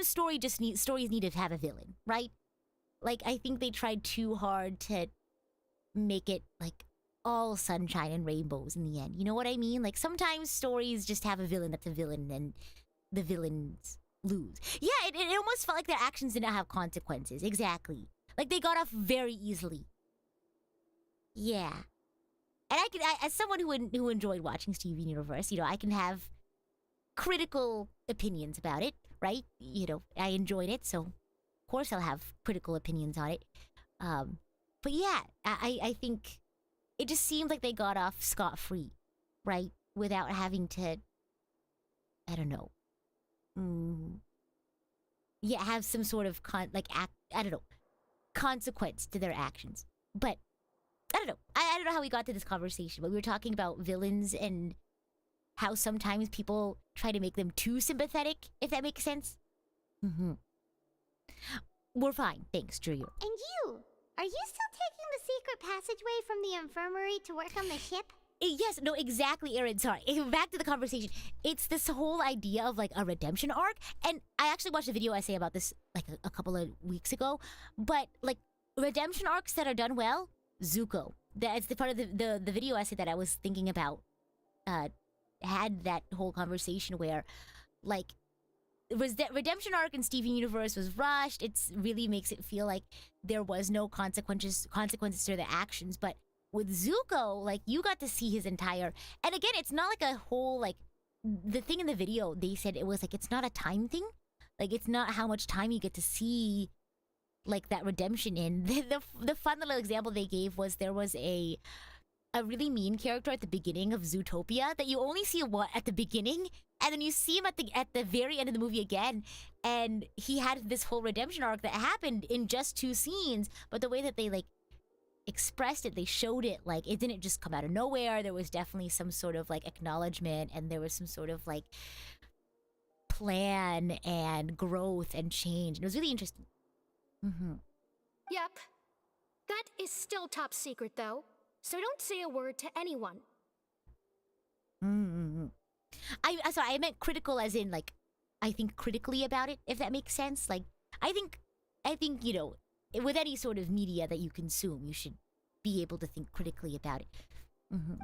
stories need to have a villain, right? Like, I think they tried too hard to make it, like, all sunshine and rainbows in the end. You know what I mean? Like, sometimes stories just have a villain that's a villain and the villains lose. Yeah, it almost felt like their actions did not have consequences. Exactly. Like, they got off very easily. Yeah. And as someone who enjoyed watching Steven Universe, you know, I can have critical opinions about it, right? You know, I enjoyed it, so of course I'll have critical opinions on it. But yeah, I think it just seemed like they got off scot-free, right? Without having to, I don't know. Yeah, have some sort of consequence to their actions. But I don't know. I don't know how we got to this conversation, but we were talking about villains and how sometimes people try to make them too sympathetic, if that makes sense. We're fine, thanks, Drew. And you? Are you still taking the secret passageway from the infirmary to work on the ship? Yes, no, exactly, Erin. Sorry. Back to the conversation. It's this whole idea of like a redemption arc. And I actually watched a video essay about this like a couple of weeks ago. But like redemption arcs that are done well, Zuko. That's the part of the video essay that I was thinking about. Had that whole conversation where like redemption arc in Steven Universe was rushed. It really makes it feel like there was no consequences to the actions. But with Zuko, like, you got to see his entire... And again, it's not like a whole, like... The thing in the video, they said it was, like, it's not a time thing. Like, it's not how much time you get to see, like, that redemption in. The fun little example they gave was there was a really mean character at the beginning of Zootopia that you only see at the beginning, and then you see him at the very end of the movie again, and he had this whole redemption arc that happened in just 2 scenes, but the way that they, like, expressed it, they showed it, like, it didn't just come out of nowhere. There was definitely some sort of like acknowledgement, and there was some sort of like plan and growth and change, and it was really interesting. Yep. That is still top secret though, so don't say a word to anyone. I meant critical as in like I think critically about it, if that makes sense. Like I think you know, with any sort of media that you consume, you should be able to think critically about it.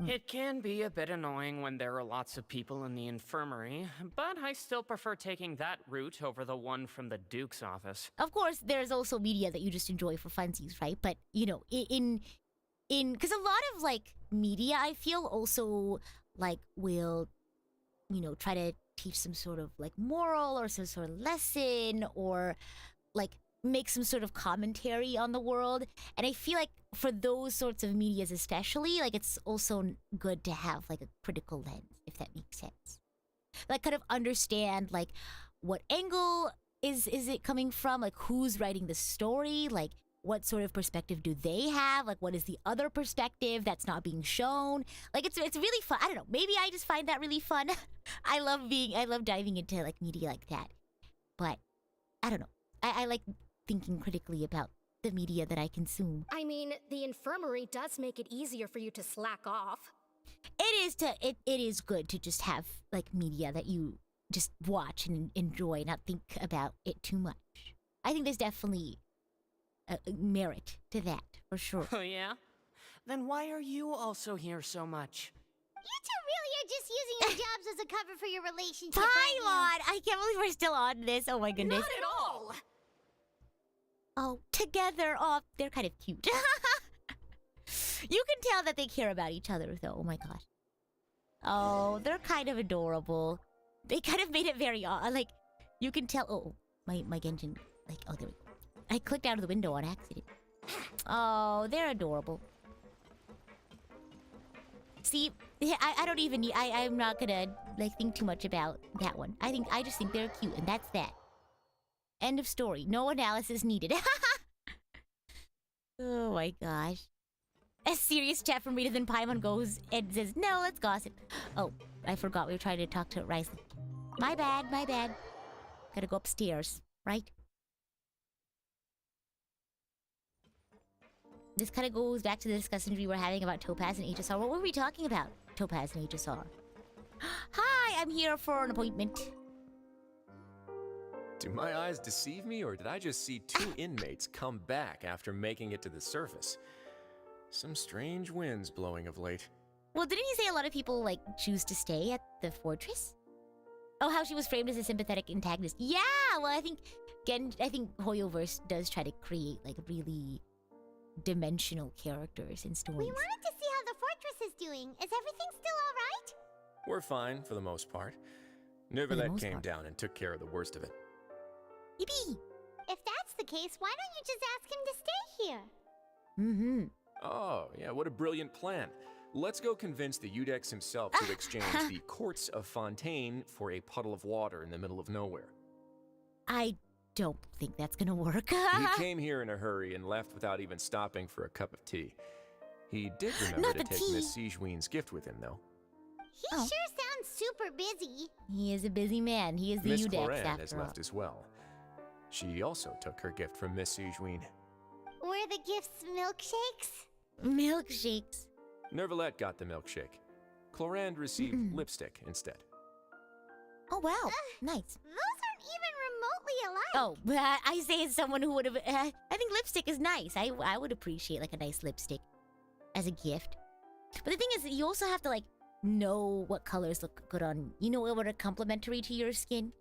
It can be a bit annoying when there are lots of people in the infirmary, but I still prefer taking that route over the one from the Duke's office. Of course, there's also media that you just enjoy for funsies, right? But, you know, in because a lot of, like, media, I feel, also, like, will, you know, try to teach some sort of, like, moral or some sort of lesson or, like, make some sort of commentary on the world. And I feel like for those sorts of medias especially, like, it's also good to have, like, a critical lens, if that makes sense. Like, kind of understand, like, what angle is it coming from? Like, who's writing the story? Like, what sort of perspective do they have? Like, what is the other perspective that's not being shown? Like, it's really fun. I don't know. Maybe I just find that really fun. I love diving into, like, media like that. But, I don't know. I like thinking critically about the media that I consume. I mean, the infirmary does make it easier for you to slack off. It is good to just have, like, media that you just watch and enjoy, not think about it too much. I think there's definitely merit to that, for sure. Oh, yeah? Then why are you also here so much? You two really are just using your jobs as a cover for your relationship. Paimon! I can't believe we're still on this. Oh my goodness. Not at all! Oh, together. Oh, they're kind of cute. You can tell that they care about each other, though. Oh my gosh. Oh, they're kind of adorable. They kind of made it very like, you can tell. Oh, my Genshin. Like, oh, there we go. I clicked out of the window on accident. Oh, they're adorable. See, I don't even need. I'm not gonna like think too much about that one. I just think they're cute, and that's that. End of story. No analysis needed. Oh my gosh. A serious chat from Rita, then Paimon goes and says, no, let's gossip. Oh, I forgot we were trying to talk to Risley. My bad. Gotta go upstairs, right? This kind of goes back to the discussion we were having about Topaz and HSR. What were we talking about? Topaz and HSR. Hi, I'm here for an appointment. Do my eyes deceive me, or did I just see 2 inmates come back after making it to the surface? Some strange winds blowing of late. Well, didn't you say a lot of people, like, choose to stay at the fortress? Oh, how she was framed as a sympathetic antagonist. Yeah, well, I think Hoyoverse does try to create, like, really dimensional characters and stories. We wanted to see how the fortress is doing. Is everything still all right? We're fine, for the most part. Neverlet came down and took care of the worst of it. Yippee! If that's the case, why don't you just ask him to stay here? Oh, yeah, what a brilliant plan. Let's go convince the Udex himself to exchange the Courts of Fontaine for a puddle of water in the middle of nowhere. I don't think that's gonna work. He came here in a hurry and left without even stopping for a cup of tea. He did remember to take Miss Sijuin's gift with him, though. He sure sounds super busy. He is a busy man. He is the Miss Udex Cloran after has all. left as well. She also took her gift from Miss Sijuin. Were the gifts milkshakes? Milkshakes. Nervalette got the milkshake. Clorand received lipstick instead. Oh, wow. Nice. Those aren't even remotely alike. Oh, I say as someone who would have... I think lipstick is nice. I would appreciate, like, a nice lipstick as a gift. But the thing is, you also have to, like, know what colors look good on... You know what are complementary to your skin?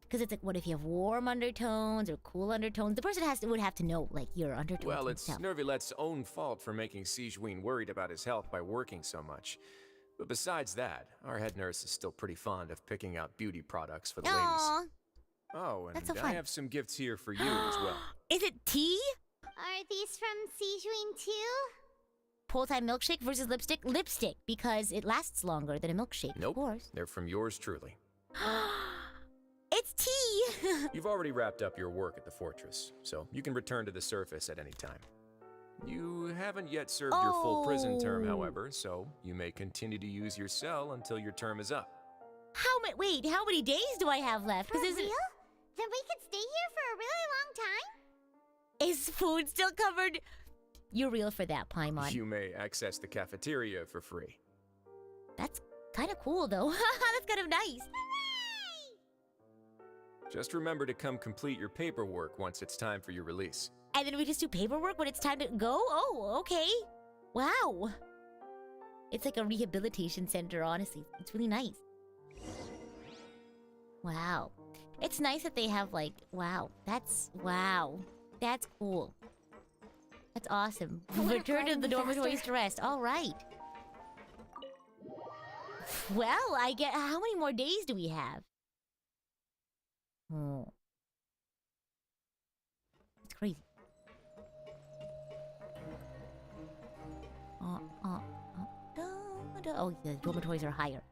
Because it's like, what if you have warm undertones or cool undertones? The person would have to know, like, your undertones. Well, it's himself. Nervalette's own fault for making Sijuin worried about his health by working so much. But besides that, our head nurse is still pretty fond of picking out beauty products for the ladies. Oh, and That's so I fun. have some gifts here for you as well. Is it tea? Are these from Sijuin too? Pull-time milkshake versus lipstick? Lipstick, because it lasts longer than a milkshake, Nope, of course. they're from yours truly. It's tea! You've already wrapped up your work at the fortress, so you can return to the surface at any time. You haven't yet served your full prison term, however, so you may continue to use your cell until your term is up. Wait, how many days do I have left? For real? Then we could stay here for a really long time? Is food still covered? You're real for that, Paimon. You may access the cafeteria for free. That's kind of cool, though. That's kind of nice. Just remember to come complete your paperwork once it's time for your release. And then we just do paperwork when it's time to go? Oh, okay. Wow. It's like a rehabilitation center, honestly. It's really nice. Wow. It's nice that they have, like, wow. That's cool. That's awesome. Return to the dormitories to rest. All right. Well, I get... How many more days do we have? Oh. It's crazy. Oh, the dormitories are higher.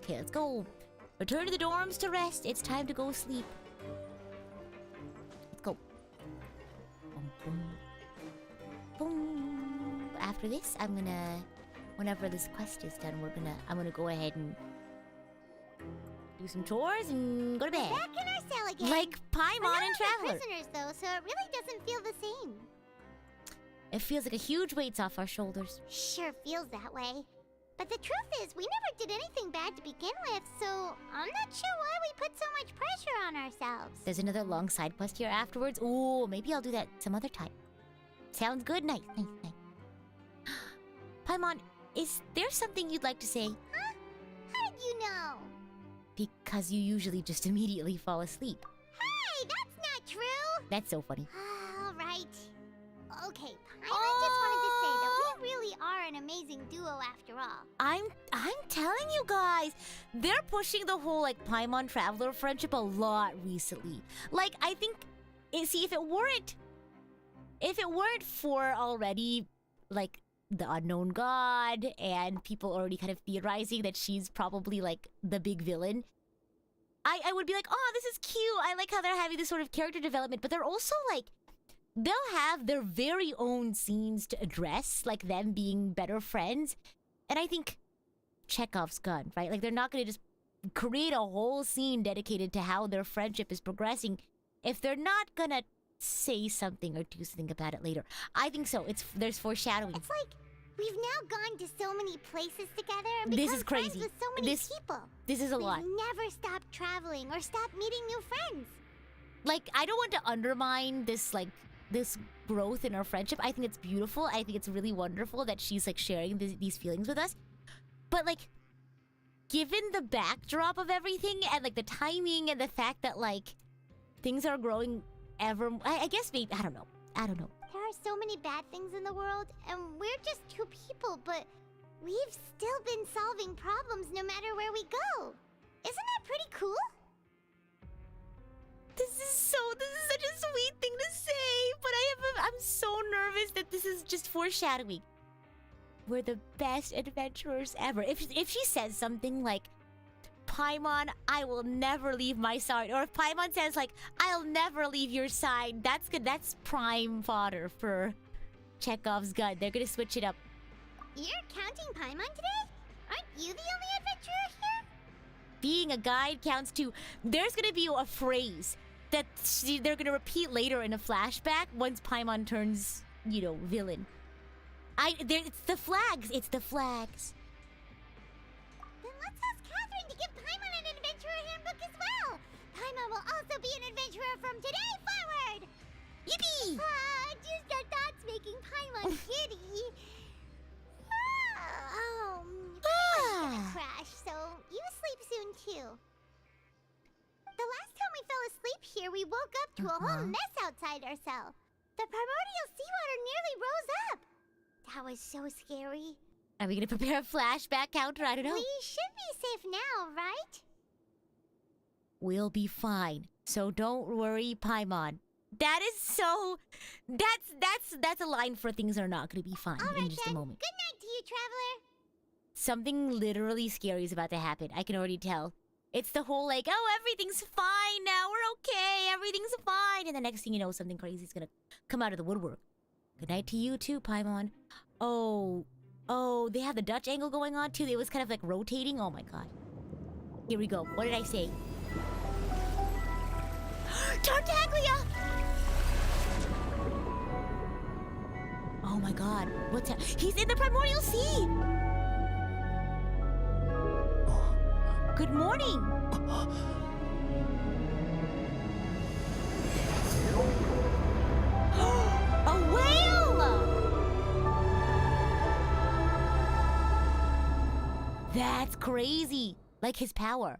Okay, let's go. Return to the dorms to rest. It's time to go sleep. Let's go. After this, I'm gonna... Whenever this quest is done, I'm gonna go ahead and do some chores and go to bed. Back in our cell again. Like Paimon and Traveler. Prisoners, though, so it really doesn't feel the same. It feels like a huge weight's off our shoulders. Sure feels that way. But the truth is, we never did anything bad to begin with, so I'm not sure why we put so much pressure on ourselves. There's another long side quest here afterwards. Ooh, maybe I'll do that some other time. Sounds good. Nice. Paimon, is there something you'd like to say? Huh? How did you know? Because you usually just immediately fall asleep. Hey, that's not true! That's so funny. All right. Okay, I just wanted to say that we really are an amazing duo after all. I'm telling you guys, they're pushing the whole, like, Paimon Traveler friendship a lot recently. Like, I think, see, if it weren't for already, like, the unknown god and people already kind of theorizing that she's probably, like, the big villain, I would be like, oh, this is cute. I like how they're having this sort of character development, but they're also, like, they'll have their very own scenes to address, like them being better friends. And I think Chekhov's gun, right? Like, they're not going to just create a whole scene dedicated to how their friendship is progressing if they're not going to say something or do something about it later. I think so. There's foreshadowing. It's like we've now gone to so many places together and This become is crazy. friends with so many people. This is a lot. We've never stopped traveling or stopped meeting new friends. Like, I don't want to undermine this, like, this growth in our friendship. I think it's beautiful. I think it's really wonderful that she's, like, sharing these feelings with us. But, like, given the backdrop of everything and, like, the timing and the fact that, like, things are growing I guess maybe, I don't know. There are so many bad things in the world, and we're just two people, but we've still been solving problems no matter where we go. Isn't that pretty cool? This is such a sweet thing to say, but I'm so nervous that this is just foreshadowing. We're the best adventurers ever. If she says something like, Paimon, I will never leave my side, or if Paimon says like, I'll never leave your side, that's good. That's prime fodder for Chekhov's gun. They're gonna switch it up. You're counting Paimon today? Aren't you the only adventurer here? Being a guide counts too. There's gonna be a phrase that they're gonna repeat later in a flashback once Paimon turns, villain. It's the flags. It's the flags. Then let's ask Catherine to give Paimon an adventurer handbook as well. Paimon will also be an adventurer from today forward. Yippee! Just our thoughts making Paimon giddy. I'm gonna crash, so you sleep soon too. The last time we fell asleep here, we woke up to a whole mess outside our cell. The primordial seawater nearly rose up. That was so scary. Are we gonna prepare a flashback counter? I don't know. We should be safe now, right? We'll be fine. So don't worry, Paimon. That is so... That's a line for things are not gonna be fine in just a moment. Good night to you, traveler. Something literally scary is about to happen. I can already tell. It's the whole like, oh, everything's fine now. We're okay. Everything's fine. And the next thing you know, something crazy is gonna come out of the woodwork. Good night to you too, Paimon. Oh, they have the Dutch angle going on too. It was kind of like rotating. Oh my god. Here we go. What did I say? Tartaglia! Oh my god. What's that? He's in the primordial sea! Good morning! A whale! That's crazy. Like his power.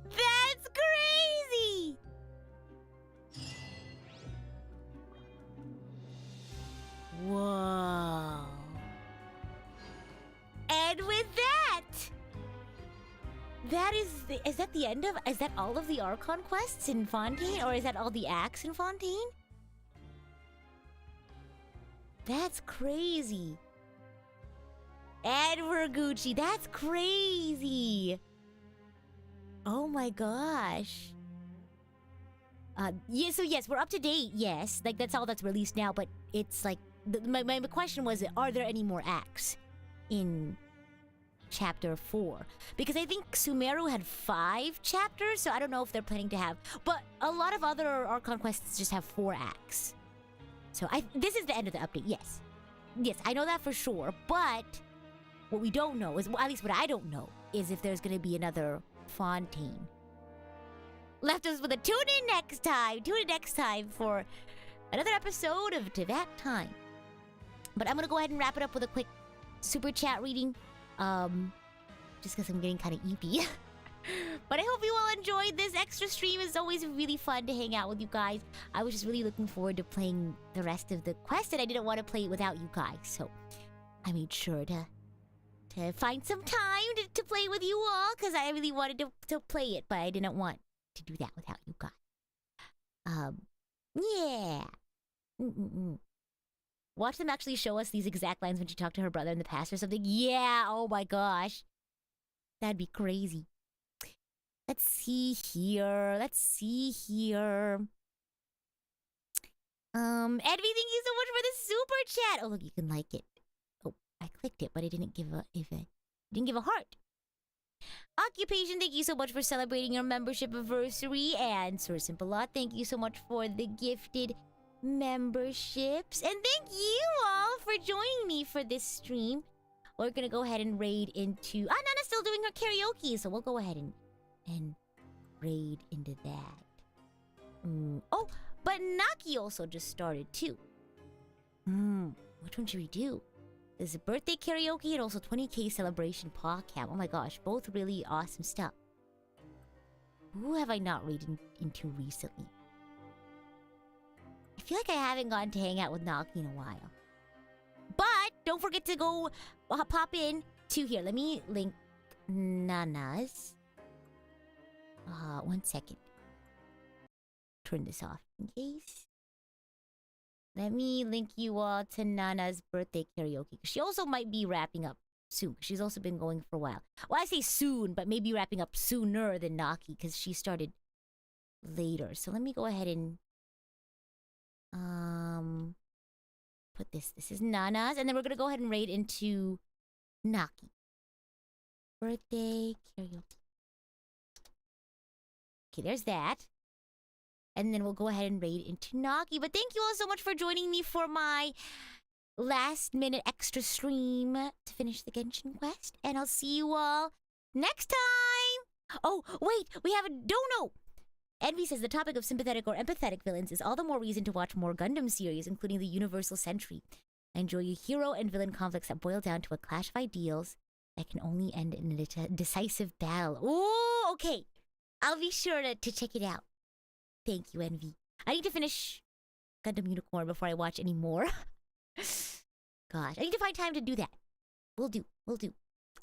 That's crazy! Whoa. And with that, is that the end of, is that all of the Archon quests in Fontaine? Or is that all the acts in Fontaine? That's crazy. Edward Gucci, that's crazy. Oh my gosh. Yeah, so yes, we're up to date, yes. Like, that's all that's released now, but it's like, my question was, are there any more acts in Chapter 4? Because I think Sumeru had 5 chapters, so I don't know if they're planning to have... But a lot of other Archon quests just have 4 acts. So this is the end of the update, yes. Yes, I know that for sure, but what we don't know is, well, at least what I don't know, is if there's gonna be another Fontaine. Left us with a tune in next time. Tune in next time for another episode of Tevat Time. But I'm gonna go ahead and wrap it up with a quick super chat reading. Just because I'm getting kind of eepy. But I hope you all enjoyed this extra stream. It's always really fun to hang out with you guys. I was just really looking forward to playing the rest of the quest, and I didn't want to play it without you guys. So I made sure to find some time to play with you all, because I really wanted to play it, but I didn't want to do that without you guys. Yeah. Watch them actually show us these exact lines when she talked to her brother in the past or something. Yeah, oh my gosh. That'd be crazy. Let's see here. Edvi, thank you so much for the super chat. Oh, look, you can like it. Oh, I clicked it, but it didn't give a heart. Occupation, thank you so much for celebrating your membership anniversary. And Sir Simpalot, thank you so much for the gifted memberships. And thank you all for joining me for this stream. We're gonna go ahead and raid into... Nana's still doing her karaoke, so we'll go ahead and raid into that. Oh, but Naki also just started too. Which one should we do? There's a birthday karaoke and also 20k celebration podcast. Oh my gosh, both really awesome stuff. Who have I not raided into recently? I feel like I haven't gotten to hang out with Naki in a while. But don't forget to go pop in to here. Let me link Nana's. 1 second. Turn this off in case. Let me link you all to Nana's birthday karaoke. She also might be wrapping up soon. She's also been going for a while. Well, I say soon, but maybe wrapping up sooner than Naki because she started later. So let me go ahead and put this. This is Nana's, and then we're gonna go ahead and raid into Naki. Birthday karaoke. Okay, there's that. And then we'll go ahead and raid into Naki. But thank you all so much for joining me for my last minute extra stream to finish the Genshin quest. And I'll see you all next time. Oh, wait, we have a dono. Envy says the topic of sympathetic or empathetic villains is all the more reason to watch more Gundam series, including the Universal Sentry. I enjoy your hero and villain conflicts that boil down to a clash of ideals that can only end in a decisive battle. Ooh, okay. I'll be sure to check it out. Thank you, Envy. I need to finish Gundam Unicorn before I watch any more. Gosh, I need to find time to do that. We'll do.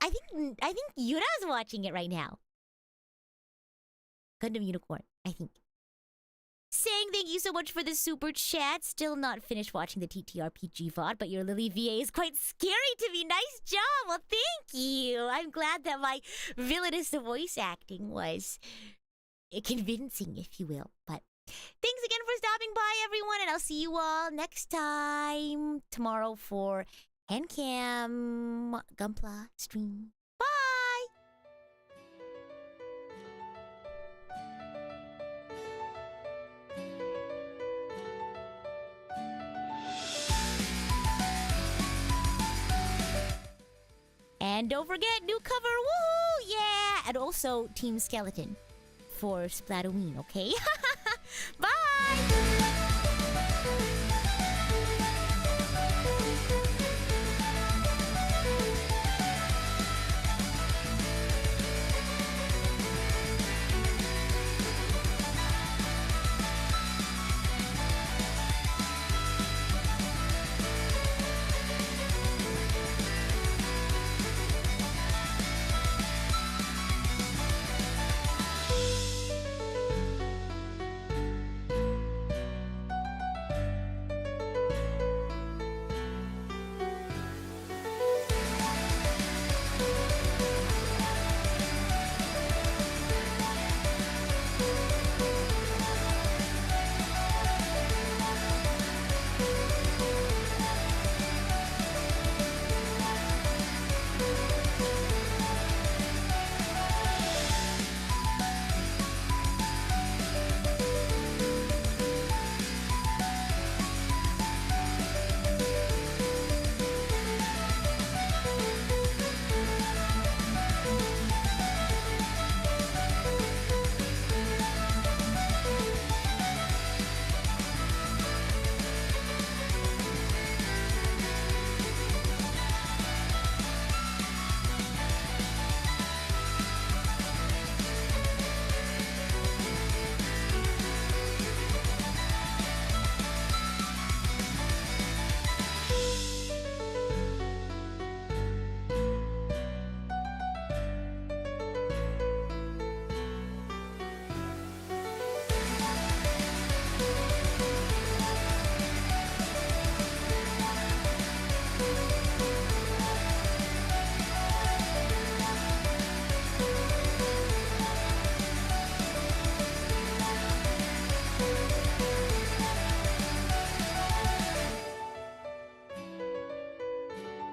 I think Yura's watching it right now. Gundam Unicorn, I think. Saying thank you so much for the super chat. Still not finished watching the TTRPG VOD, but your Lily VA is quite scary to me. Nice job. Well, thank you. I'm glad that my villainous voice acting was convincing, if you will. But thanks again for stopping by, everyone, and I'll see you all next time tomorrow for Handcam Gunpla stream. Bye! And don't forget, new cover, woohoo, yeah! And also Team Skeleton for Splatoween, okay? Bye!